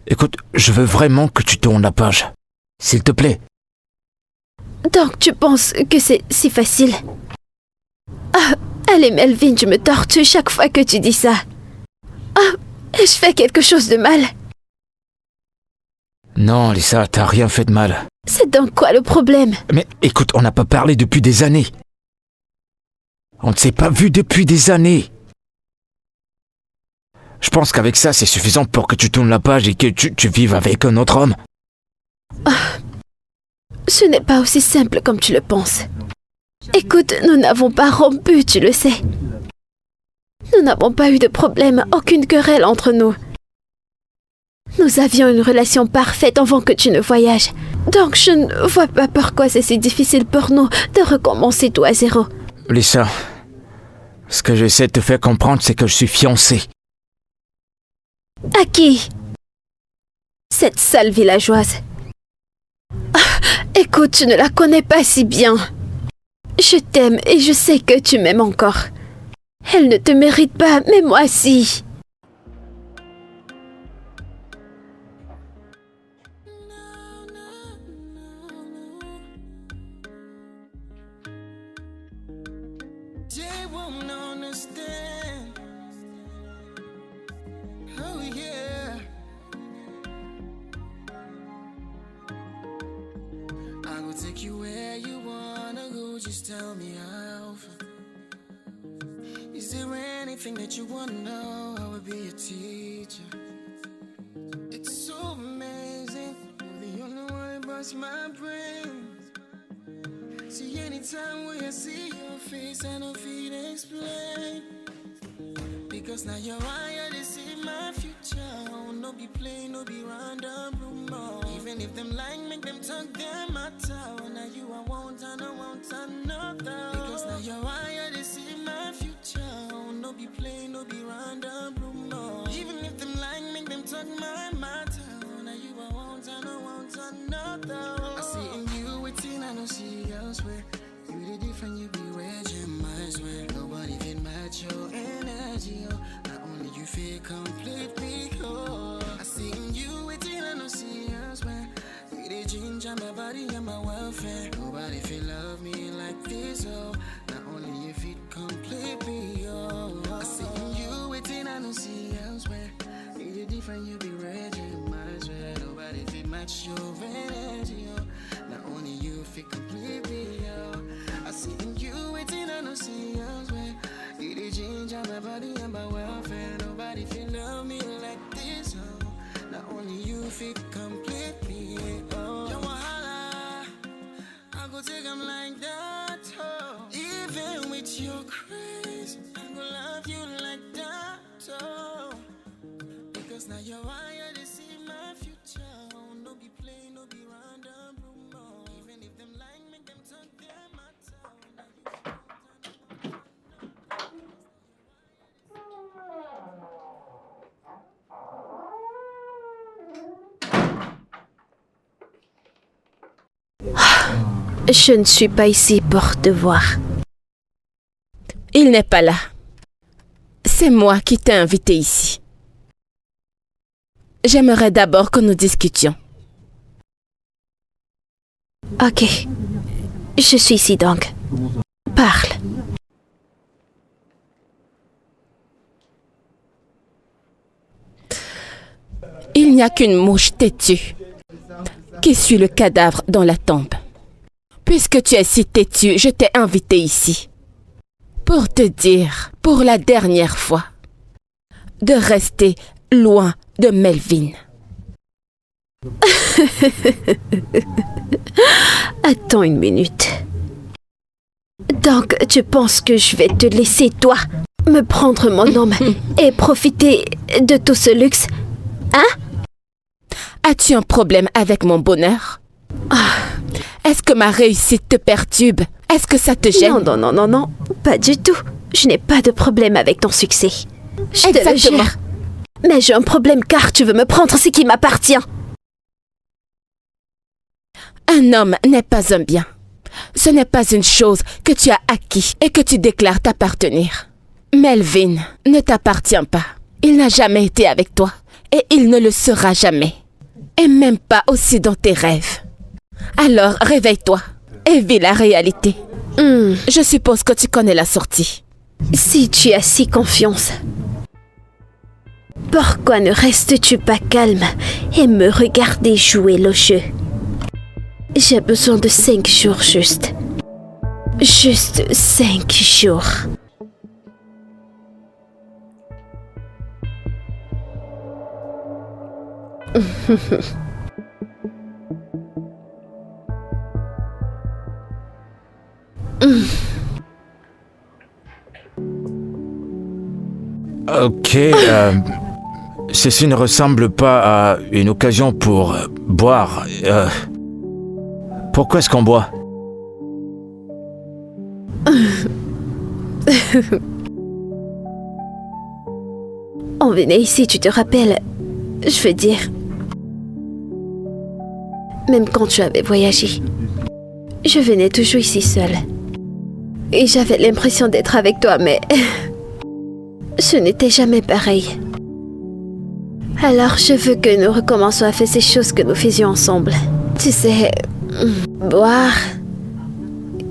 Écoute, je veux vraiment que tu tournes la page. S'il te plaît. Donc tu penses que c'est si facile? Ah, allez Melvin, tu me tortures chaque fois que tu dis ça. Ah, ai-je fait quelque chose de mal? Non, Lisa, t'as rien fait de mal. C'est donc quoi le problème? Mais écoute, on n'a pas parlé depuis des années. On ne s'est pas vu depuis des années. Je pense qu'avec ça, c'est suffisant pour que tu tournes la page et que tu vives avec un autre homme. Ce n'est pas aussi simple comme tu le penses. Écoute, nous n'avons pas rompu, tu le sais. Nous n'avons pas eu de problème, aucune querelle entre nous. Nous avions une relation parfaite avant que tu ne voyages. Donc je ne vois pas pourquoi c'est si difficile pour nous de recommencer tout à zéro. Lisa, ce que j'essaie de te faire comprendre, c'est que je suis fiancé. À qui? Cette sale villageoise. Ah, écoute, tu ne la connais pas si bien. Je t'aime et je sais que tu m'aimes encore. Elle ne te mérite pas, mais moi si. They won't understand. Oh yeah. I will take you where you wanna go. Just tell me how. Is there anything that you wanna know? I will be a teacher. It's so amazing. You're the only one that busts my brain. See, anytime when I see your face, I don't feel to explain. Because now you're wired to see my future. No be plain, no be random rumor. Even if them lying, make them talk them matter. Now you I want another. Because now you're wired to see my future. No be plain, no be random rumor. Even if them lying, make them talk my matter. Now you I want another. I see in you waiting, I don't see elsewhere. You the different, you be where Jim, I swear. Nobody can match your energy, oh. Not only you feel complete, because I see in you waiting, I don't see elsewhere. You the ginger, on my body and my welfare. Nobody feel love me like this, oh. Not only if it completely, oh. I see in you waiting, I don't see elsewhere. You different, you be ready, might as well. Nobody feel match your energy, oh. Not only you feel completely, oh. I see in you waiting, I don't see elsewhere. You did change on my body and my welfare. Nobody feel love me like this, oh. Not only you feel completely, oh. Your wahala, I go take 'em like that, oh. Even with your craze, I go love you like that, oh. Because now you're wired to see my future. No be plain, no be random rumor. Even if them like make them talk their matter. Je ne suis pas ici pour te voir. Il n'est pas là. C'est moi qui t'ai invité ici. J'aimerais d'abord que nous discutions. Ok. Je suis ici donc. Parle. Il n'y a qu'une mouche têtue qui suit le cadavre dans la tombe. Puisque tu es si têtu, je t'ai invité ici pour te dire, pour la dernière fois, de rester loin de Melvin. Attends une minute. Donc, tu penses que je vais te laisser, toi, me prendre mon homme et profiter de tout ce luxe? Hein? As-tu un problème avec mon bonheur? Est-ce que ma réussite te perturbe? Est-ce que ça te gêne? Non, pas du tout. Je n'ai pas de problème avec ton succès. Je te le Exactement. jure. Mais j'ai un problème car tu veux me prendre ce qui m'appartient. Un homme n'est pas un bien. Ce n'est pas une chose que tu as acquis et que tu déclares t'appartenir. Melvin ne t'appartient pas. Il n'a jamais été avec toi et il ne le sera jamais. Et même pas aussi dans tes rêves. Alors réveille-toi et vis la réalité. Je suppose que tu connais la sortie. Si tu as si confiance, pourquoi ne restes-tu pas calme et me regarder jouer le jeu? J'ai besoin de 5 jours juste. Juste 5 jours. Ok, ceci ne ressemble pas à une occasion pour boire. Pourquoi est-ce qu'on boit? On venait ici, tu te rappelles? Je veux dire, même quand tu avais voyagé, je venais toujours ici seule. Et j'avais l'impression d'être avec toi, mais ce n'était jamais pareil. Alors je veux que nous recommencions à faire ces choses que nous faisions ensemble. Tu sais, boire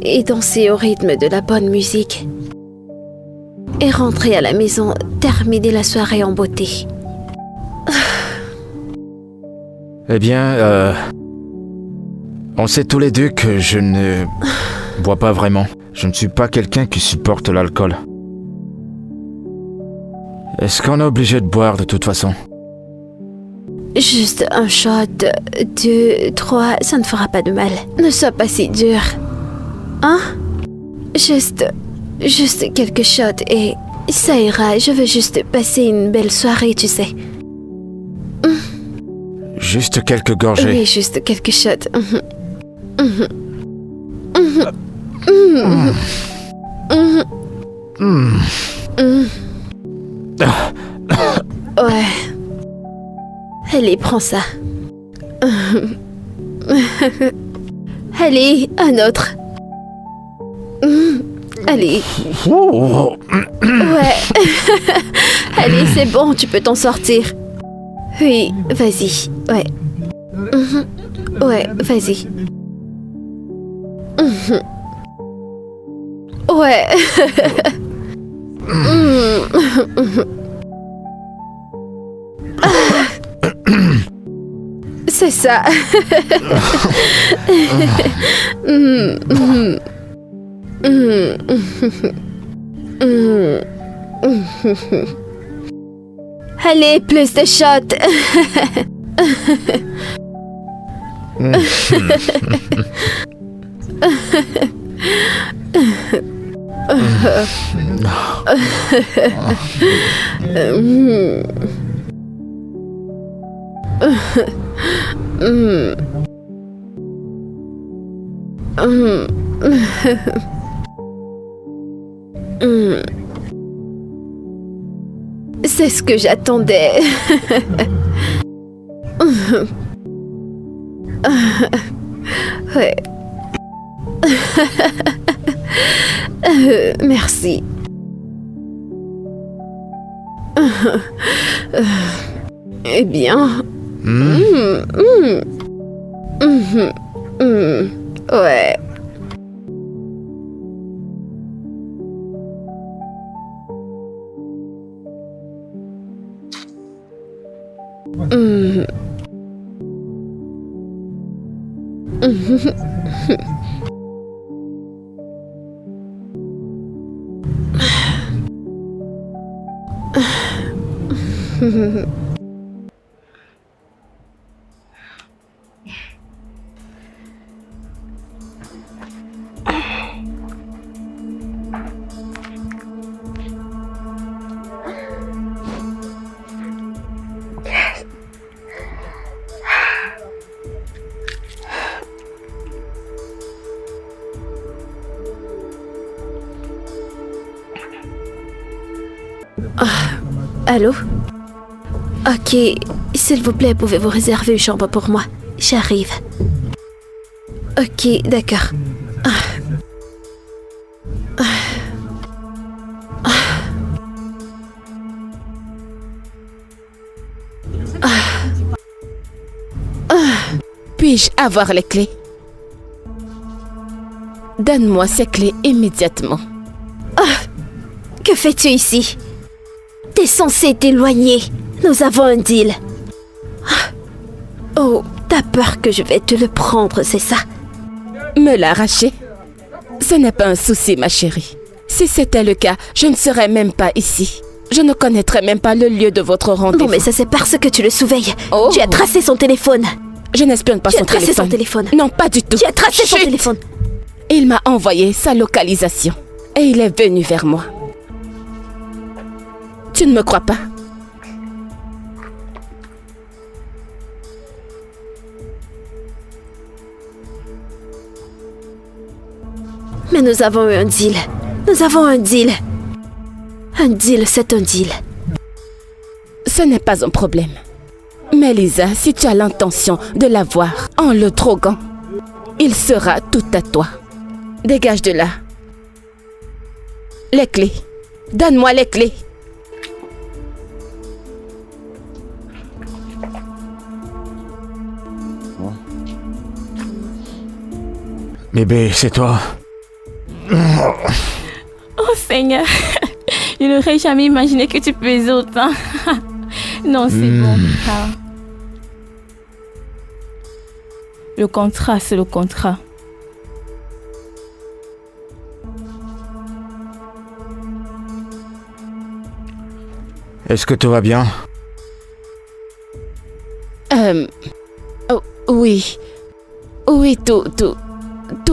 et danser au rythme de la bonne musique. Et rentrer à la maison, terminer la soirée en beauté. Eh bien, on sait tous les deux que je ne bois pas vraiment. Je ne suis pas quelqu'un qui supporte l'alcool. Est-ce qu'on est obligé de boire de toute façon? Juste un shot, 2, 3, ça ne fera pas de mal. Ne sois pas si dur. Hein? Juste quelques shots et ça ira. Je veux juste passer une belle soirée, tu sais. Juste quelques gorgées. Oui, juste quelques shots. Ouais. Allez, prends ça. Allez, un autre. Allez. Oh. Ouais. Allez, c'est bon, tu peux t'en sortir. Oui, vas-y. Ouais. Ouais, vas-y. Ouais. C'est ça. Allez, plus de shots. C'est ce que j'attendais. Ouais. Merci. Eh bien. Ouais. Allô? Ok, s'il vous plaît, pouvez-vous réserver une chambre pour moi? J'arrive. Ok, d'accord. Puis-je avoir les clés? Donne-moi ces clés immédiatement. Que fais-tu ici? T'es censé t'éloigner. Nous avons un deal. Oh, t'as peur que je vais te le prendre, c'est ça? Me l'arracher? Ce n'est pas un souci, ma chérie. Si c'était le cas, je ne serais même pas ici. Je ne connaîtrais même pas le lieu de votre rendez-vous. Non, mais ça c'est parce que tu le surveilles. Oh. Tu as tracé son téléphone. Je n'espionne pas Tu son as tracé téléphone. son téléphone. Non, pas du tout. Tu as tracé son Chut. téléphone. Il m'a envoyé sa localisation. Et il est venu vers moi. Tu ne me crois pas? Mais nous avons eu un deal. Nous avons un deal. Un deal, c'est un deal. Ce n'est pas un problème. Mais Lisa, si tu as l'intention de l'avoir en le droguant, il sera tout à toi. Dégage de là. Les clés. Donne-moi les clés. Bébé, c'est toi? Oh Seigneur, je n'aurais jamais imaginé que tu pesais autant. Non, c'est bon. Ah. Le contrat, c'est le contrat. Est-ce que tout va bien? Oh, oui. Oui, tout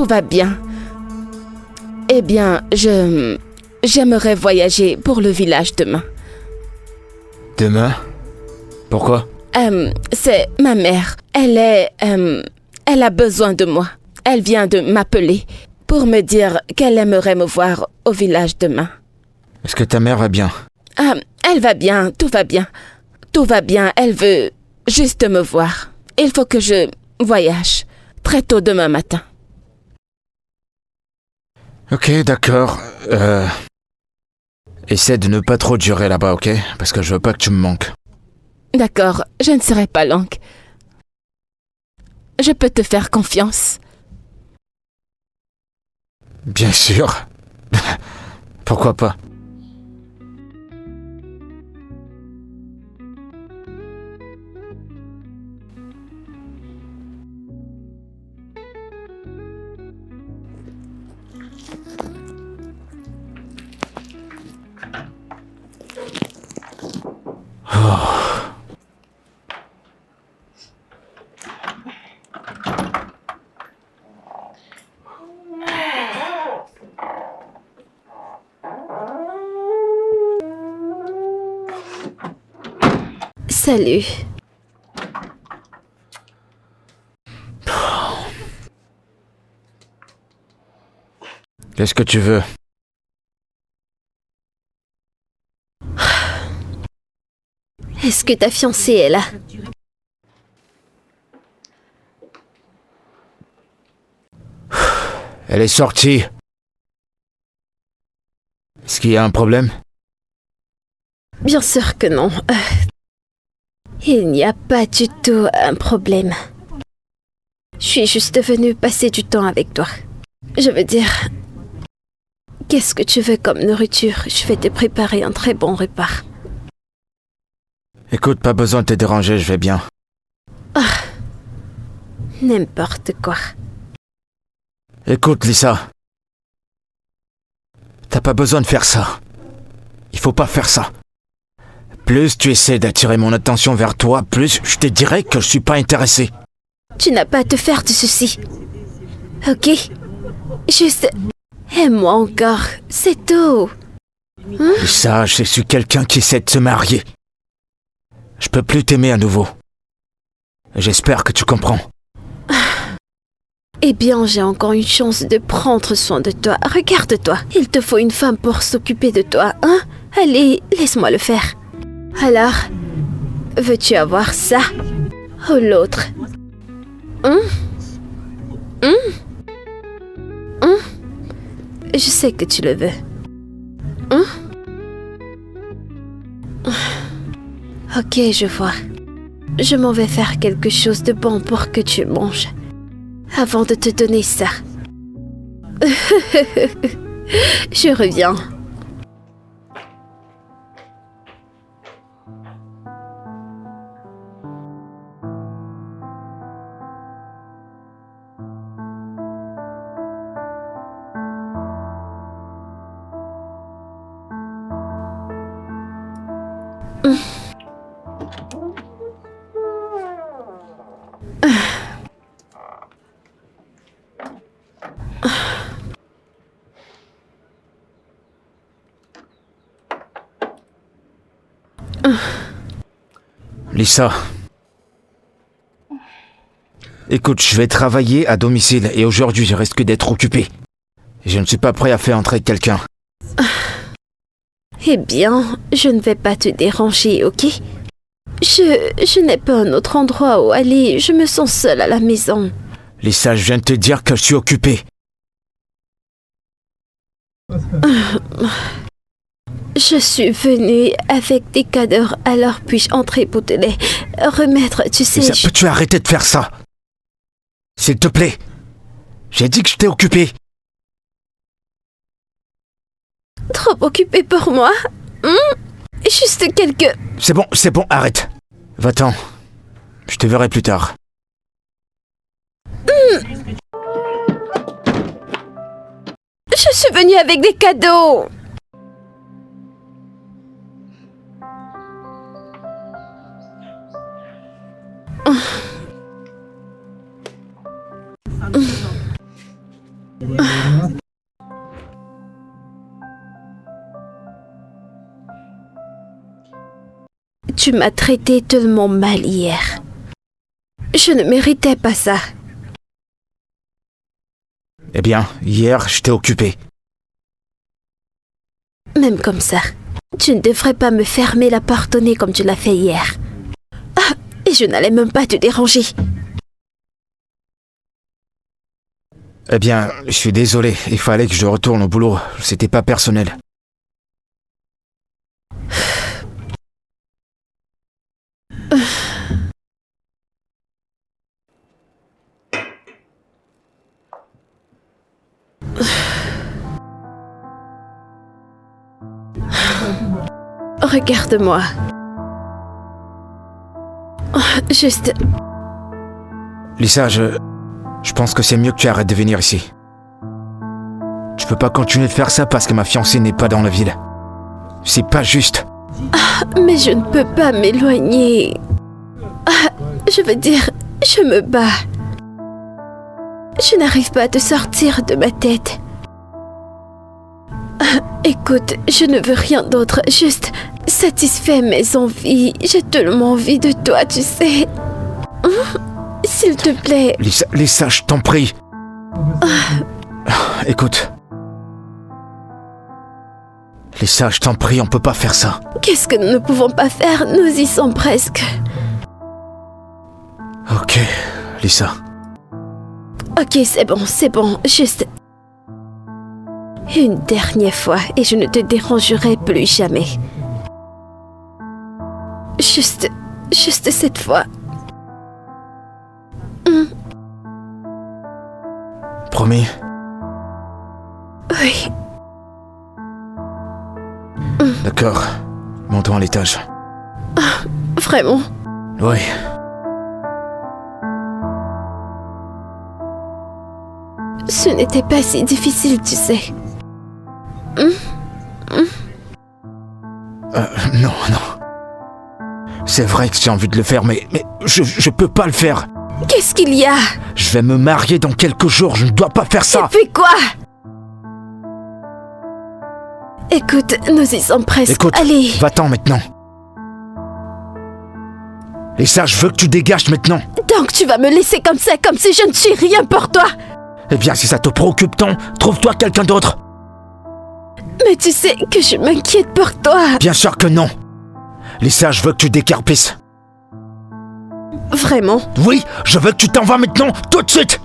va bien. Eh bien, j'aimerais voyager pour le village demain. Demain? Pourquoi? C'est ma mère. Elle a besoin de moi. Elle vient de m'appeler pour me dire qu'elle aimerait me voir au village demain. Est-ce que ta mère va bien? Elle va bien, tout va bien. Tout va bien, elle veut juste me voir. Il faut que je voyage très tôt demain matin. Ok, d'accord. Essaie de ne pas trop durer là-bas, ok? Parce que je veux pas que tu me manques. D'accord, je ne serai pas longue. Je peux te faire confiance. Bien sûr. Pourquoi pas? Salut. Qu'est-ce que tu veux? Est-ce que ta fiancée est là? Elle est sortie. Est-ce qu'il y a un problème? Bien sûr que non. Il n'y a pas du tout un problème. Je suis juste venue passer du temps avec toi. Je veux dire, qu'est-ce que tu veux comme nourriture? Je vais te préparer un très bon repas. Écoute, pas besoin de te déranger, je vais bien. N'importe quoi. Écoute, Lisa. T'as pas besoin de faire ça. Il faut pas faire ça. Plus tu essaies d'attirer mon attention vers toi, plus je te dirai que je suis pas intéressé. Tu n'as pas à te faire de soucis. Ok? Juste, aime-moi encore, c'est tout. Lisa, je suis quelqu'un qui essaie de se marier. Je peux plus t'aimer à nouveau. J'espère que tu comprends. Eh bien, j'ai encore une chance de prendre soin de toi. Regarde-toi, il te faut une femme pour s'occuper de toi, hein? Allez, laisse-moi le faire. Alors, veux-tu avoir ça? Ou l'autre? Je sais que tu le veux. Ok, je vois. Je m'en vais faire quelque chose de bon pour que tu manges. Avant de te donner ça. Je reviens. Lisa. Écoute, je vais travailler à domicile et aujourd'hui je risque d'être occupé. Je ne suis pas prêt à faire entrer quelqu'un. Eh bien, je ne vais pas te déranger, ok? Je n'ai pas un autre endroit où aller. Je me sens seule à la maison. Lisa, je viens de te dire que je suis occupé. Je suis venue avec des cadeaux, alors puis-je entrer pour te les remettre, tu sais... Lisa, peux-tu arrêter de faire ça? S'il te plaît. J'ai dit que j'étais occupé. Trop occupée pour moi? Juste quelques... C'est bon, arrête. Va-t'en. Je te verrai plus tard. Je suis venue avec des cadeaux. Tu m'as traité tellement mal hier. Je ne méritais pas ça. Eh bien, hier, j'étais occupé. Même comme ça, tu ne devrais pas me fermer la porte au nez comme tu l'as fait hier. Ah, et je n'allais même pas te déranger. Eh bien, je suis désolé. Il fallait que je retourne au boulot. C'était pas personnel. Regarde-moi. Juste... Lisa, je pense que c'est mieux que tu arrêtes de venir ici. Tu peux pas continuer de faire ça parce que ma fiancée n'est pas dans la ville. C'est pas juste. Mais je ne peux pas m'éloigner. Je veux dire, je me bats. Je n'arrive pas à te sortir de ma tête. Écoute, je ne veux rien d'autre, juste satisfais mes envies. J'ai tellement envie de toi, tu sais. S'il te plaît. Lisa, je t'en prie. Écoute. Lisa, je t'en prie, on peut pas faire ça. Qu'est-ce que nous ne pouvons pas faire? Nous y sommes presque. Ok, Lisa. Ok, c'est bon, juste... Une dernière fois, et je ne te dérangerai plus jamais. Juste cette fois. Promis? Oui. D'accord. Montons à l'étage. Vraiment? Oui. Ce n'était pas si difficile, tu sais. Non. C'est vrai que j'ai envie de le faire, mais je peux pas le faire. Qu'est-ce qu'il y a? Je vais me marier dans quelques jours, je ne dois pas faire ça. Tu fais quoi? Écoute, nous y sommes presque. Écoute, allez. va-t'en maintenant. Lisa, je veux que tu dégages maintenant. Donc tu vas me laisser comme ça, comme si je ne suis rien pour toi. Eh bien, si ça te préoccupe tant, trouve-toi quelqu'un d'autre. Mais tu sais que je m'inquiète pour toi. Bien sûr que non. Lisa, je veux que tu décarpisses. Vraiment? Oui, je veux que tu t'en vas maintenant, tout de suite.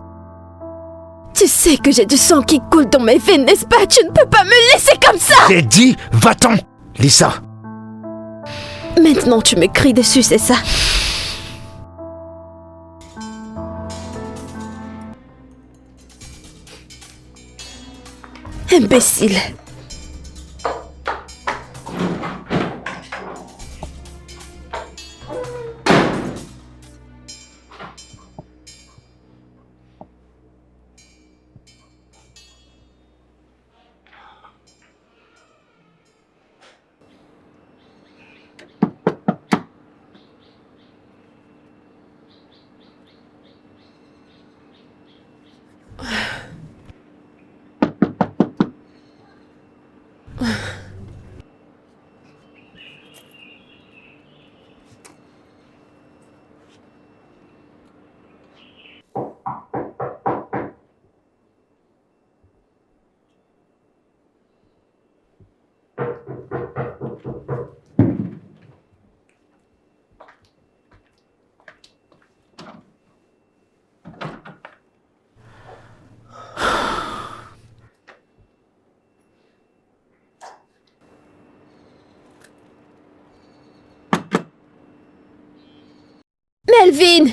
Tu sais que j'ai du sang qui coule dans mes veines, n'est-ce pas? Tu ne peux pas me laisser comme ça. J'ai dit, va-t'en, Lisa. Maintenant tu me cries dessus, c'est ça? Imbécile. Melvin!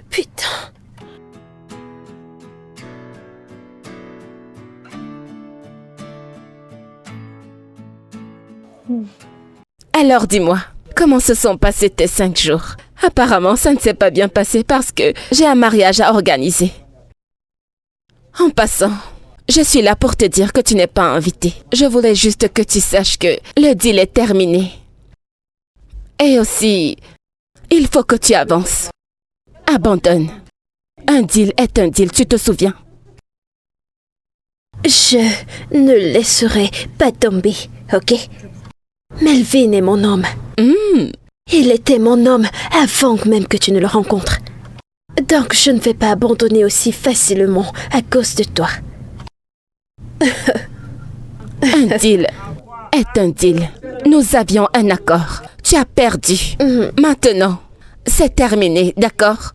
Putain. Alors dis-moi, comment se sont passés tes 5 jours? Apparemment, ça ne s'est pas bien passé parce que j'ai un mariage à organiser. En passant, je suis là pour te dire que tu n'es pas invité. Je voulais juste que tu saches que le deal est terminé. Et aussi, il faut que tu avances. Abandonne. Un deal est un deal, tu te souviens? Je ne laisserai pas tomber, ok? Melvin est mon homme. Il était mon homme avant même que tu ne le rencontres. Donc je ne vais pas abandonner aussi facilement à cause de toi. Un deal est un deal. Nous avions un accord. Tu as perdu. Maintenant, c'est terminé, d'accord?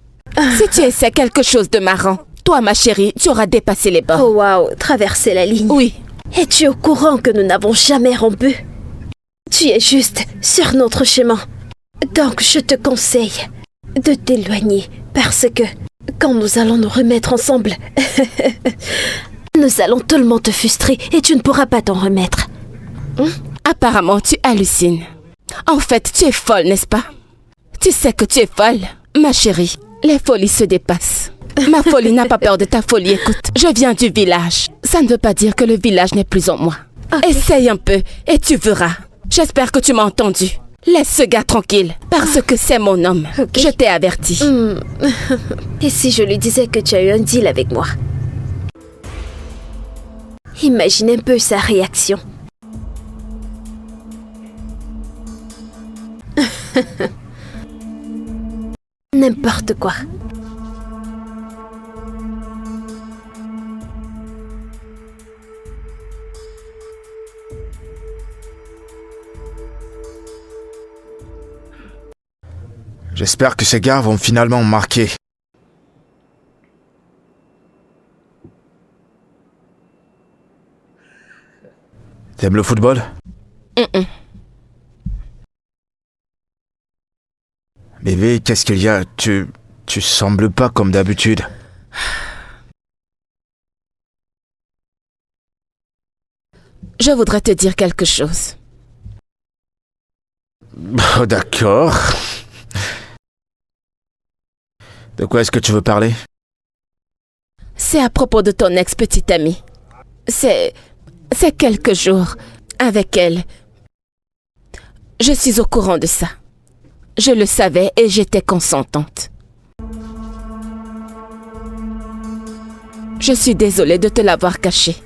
Si tu essaies quelque chose de marrant, toi, ma chérie, tu auras dépassé les bords. Oh waouh, traverser la ligne. Oui. Es-tu au courant que nous n'avons jamais rompu? Tu es juste sur notre chemin. Donc je te conseille de t'éloigner parce que quand nous allons nous remettre ensemble, nous allons tellement te frustrer et tu ne pourras pas t'en remettre. Apparemment, tu hallucines. En fait, tu es folle, n'est-ce pas? Tu sais que tu es folle, ma chérie. Les folies se dépassent. Ma folie n'a pas peur de ta folie, écoute. Je viens du village. Ça ne veut pas dire que le village n'est plus en moi. Okay. Essaye un peu et tu verras. J'espère que tu m'as entendu. Laisse ce gars tranquille, parce que c'est mon homme. Ok. Je t'ai averti. Et si je lui disais que tu as eu un deal avec moi? Imagine un peu sa réaction. N'importe quoi. J'espère que ces gars vont finalement me marquer. T'aimes le football? Bébé, qu'est-ce qu'il y a? Tu sembles pas comme d'habitude. Je voudrais te dire quelque chose. Oh, d'accord. De quoi est-ce que tu veux parler? C'est à propos de ton ex-petite amie. C'est quelques jours avec elle. Je suis au courant de ça. Je le savais et j'étais consentante. Je suis désolée de te l'avoir caché.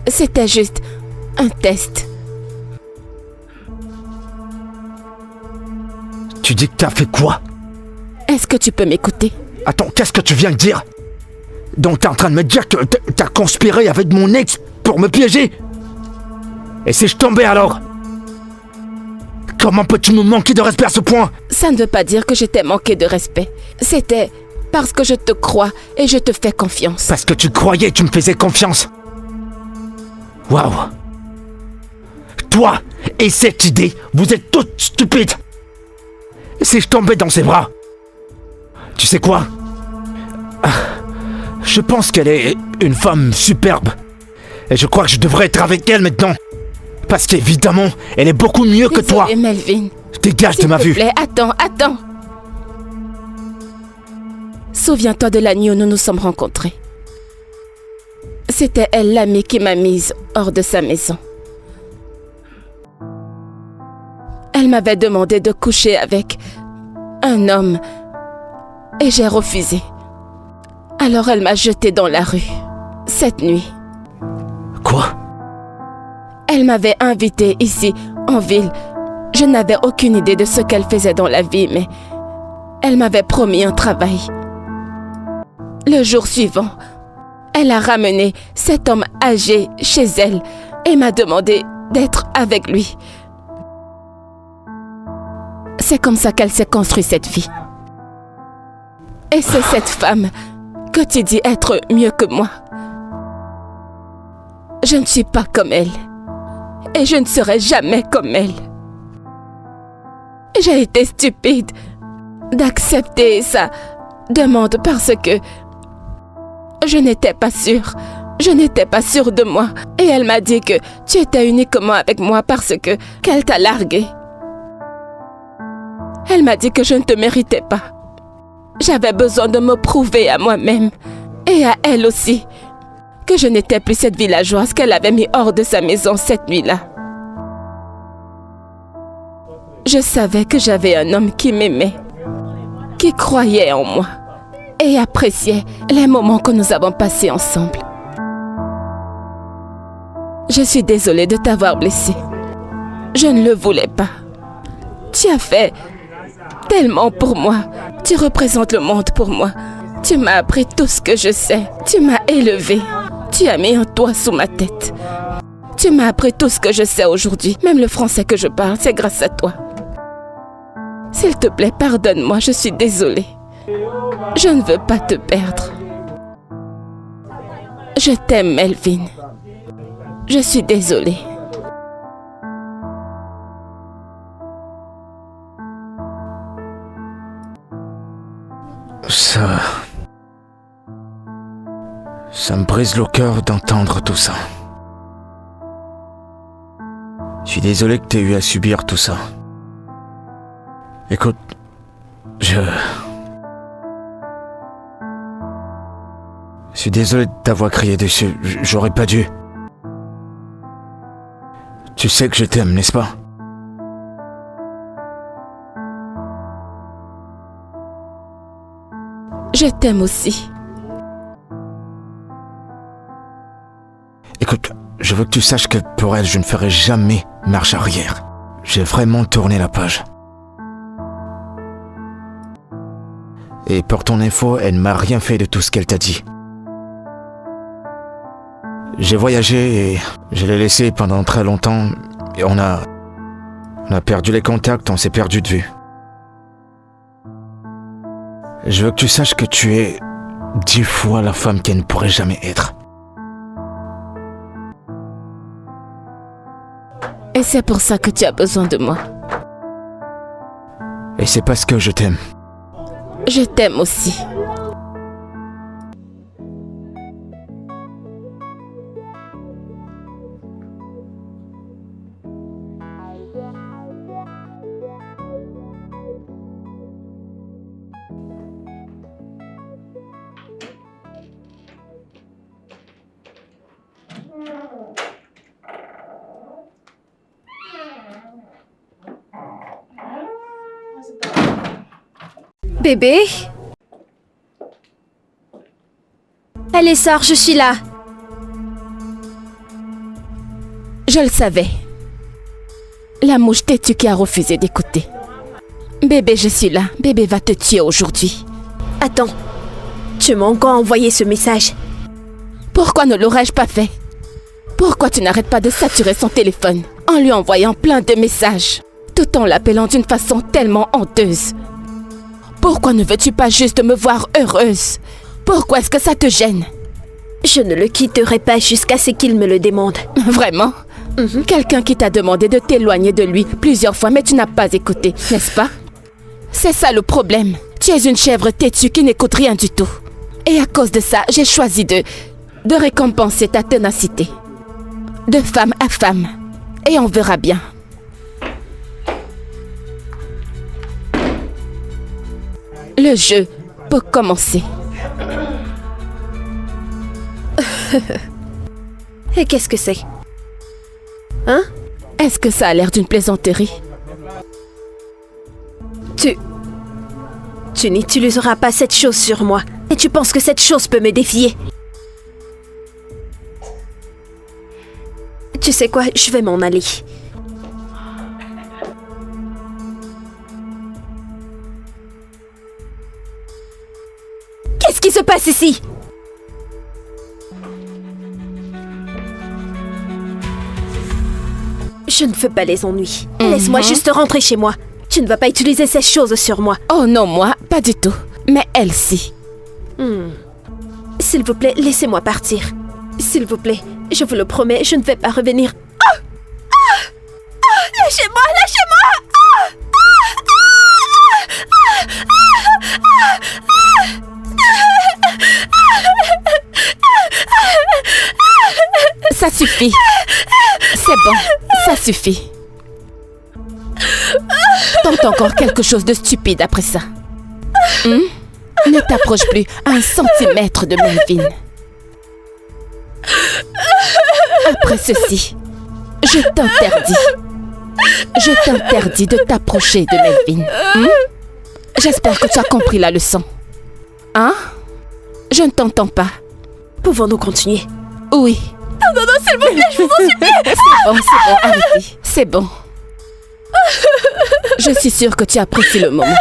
C'était juste un test. Tu dis que t'as fait quoi? Est-ce que tu peux m'écouter? Attends, qu'est-ce que tu viens de dire? Donc t'es en train de me dire que t'as conspiré avec mon ex pour me piéger? Et si je tombais alors? Comment peux-tu me manquer de respect à ce point? Ça ne veut pas dire que je t'ai manqué de respect. C'était parce que je te crois et je te fais confiance. Parce que tu croyais que tu me faisais confiance. Waouh. Toi et cette idée, vous êtes toutes stupides. Si je tombais dans ses bras, tu sais quoi? Je pense qu'elle est une femme superbe. Et je crois que je devrais être avec elle maintenant. Parce qu'évidemment, elle est beaucoup mieux que toi. Désolée, Melvin. Dégage de ma vue. S'il te plaît, attends. Souviens-toi de la nuit où nous nous sommes rencontrés. C'était elle l'amie qui m'a mise hors de sa maison. Elle m'avait demandé de coucher avec un homme et j'ai refusé. Alors elle m'a jetée dans la rue, cette nuit. Quoi? Elle m'avait invitée ici, en ville. Je n'avais aucune idée de ce qu'elle faisait dans la vie, mais elle m'avait promis un travail. Le jour suivant, elle a ramené cet homme âgé chez elle et m'a demandé d'être avec lui. C'est comme ça qu'elle s'est construite cette vie. Et c'est cette femme que tu dis être mieux que moi. Je ne suis pas comme elle. Et je ne serai jamais comme elle. J'ai été stupide d'accepter sa demande parce que je n'étais pas sûre. Je n'étais pas sûre de moi. Et elle m'a dit que tu étais uniquement avec moi parce que qu'elle t'a larguée. Elle m'a dit que je ne te méritais pas. J'avais besoin de me prouver à moi-même et à elle aussi que je n'étais plus cette villageoise qu'elle avait mis hors de sa maison cette nuit-là. Je savais que j'avais un homme qui m'aimait, qui croyait en moi et appréciais les moments que nous avons passés ensemble. Je suis désolée de t'avoir blessé. Je ne le voulais pas. Tu as fait tellement pour moi. Tu représentes le monde pour moi. Tu m'as appris tout ce que je sais. Tu m'as élevé. Tu as mis un toit sous ma tête. Tu m'as appris tout ce que je sais aujourd'hui. Même le français que je parle, c'est grâce à toi. S'il te plaît, pardonne-moi, je suis désolée. Je ne veux pas te perdre. Je t'aime, Melvin. Je suis désolée. Ça me brise le cœur d'entendre tout ça. Je suis désolé que t'aies eu à subir tout ça. Écoute, je suis désolé de t'avoir crié dessus. J'aurais pas dû. Tu sais que je t'aime, n'est-ce pas? Je t'aime aussi. Écoute, je veux que tu saches que pour elle, je ne ferai jamais marche arrière. J'ai vraiment tourné la page. Et pour ton info, elle ne m'a rien fait de tout ce qu'elle t'a dit. J'ai voyagé et je l'ai laissée pendant très longtemps et on a perdu les contacts, on s'est perdu de vue. Je veux que tu saches que tu es 10 fois la femme qu'elle ne pourrait jamais être. Et c'est pour ça que tu as besoin de moi. Et c'est parce que je t'aime. Je t'aime aussi. Bébé? Allez, sors, je suis là. Je le savais. La mouche têtue qui a refusé d'écouter. Bébé, je suis là. Bébé va te tuer aujourd'hui. Attends. Tu m'as encore envoyé ce message. Pourquoi ne l'aurais-je pas fait? Pourquoi tu n'arrêtes pas de saturer son téléphone en lui envoyant plein de messages, tout en l'appelant d'une façon tellement honteuse? Pourquoi ne veux-tu pas juste me voir heureuse? Pourquoi est-ce que ça te gêne? Je ne le quitterai pas jusqu'à ce qu'il me le demande. Vraiment? Quelqu'un qui t'a demandé de t'éloigner de lui plusieurs fois, mais tu n'as pas écouté, n'est-ce pas? C'est ça le problème. Tu es une chèvre têtue qui n'écoute rien du tout. Et à cause de ça, j'ai choisi de récompenser ta ténacité. De femme à femme. Et on verra bien. Le jeu peut commencer. Et qu'est-ce que c'est? Hein? Est-ce que ça a l'air d'une plaisanterie? Tu n'utiliseras pas cette chose sur moi. Et tu penses que cette chose peut me défier? Tu sais quoi? Je vais m'en aller. Qu'est-ce qui se passe ici? Je ne veux pas les ennuis. Laisse-moi juste rentrer chez moi. Tu ne vas pas utiliser ces choses sur moi. Oh non, moi, pas du tout. Mais elle, si. S'il vous plaît, laissez-moi partir. S'il vous plaît, je vous le promets, je ne vais pas revenir. Ah! Ah! Ah! Lâchez-moi, lâchez-moi! Ça suffit. C'est bon, ça suffit. Tente encore quelque chose de stupide après ça. Ne t'approche plus à 1 centimètre de Melvin. Après ceci, je t'interdis de t'approcher de Melvin. J'espère que tu as compris la leçon. Hein? Je ne t'entends pas. Pouvons-nous continuer? Oui. Non, s'il vous plaît, je vous en supplie. C'est bon, arrêtez. C'est bon. Je suis sûre que tu apprécies le moment.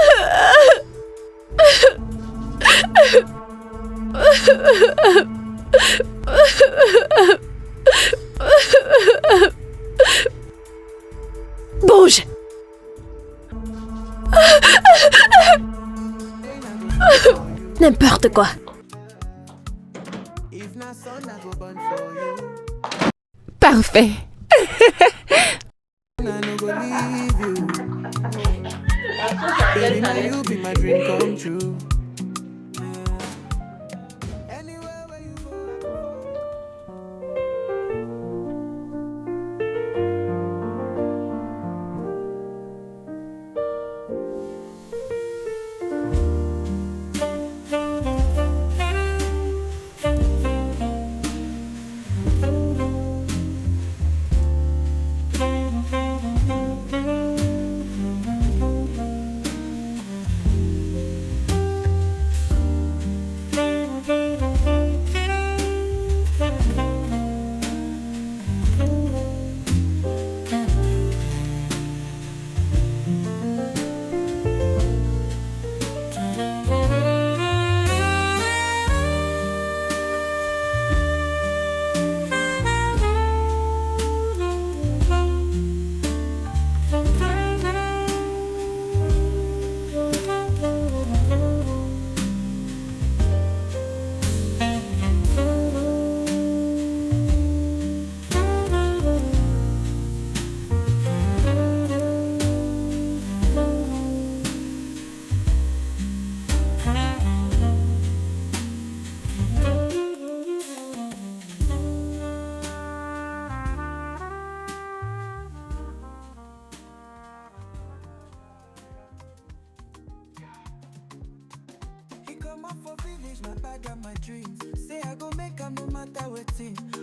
Bouge. N'importe quoi. Parfait.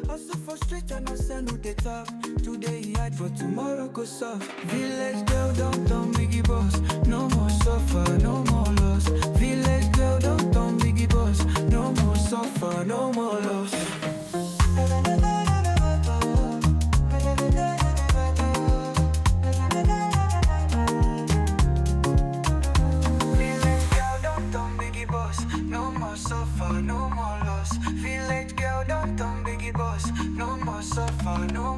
Also for street and no send who they talk. Today he hide for tomorrow go soft. Village girl don't biggie boss. No more suffer, no more loss. Village girl don't biggie boss. No more suffer, no more loss. Village girl don't biggie boss. No more suffer, no more loss. Village girl don't biggie boss. No more suffer, no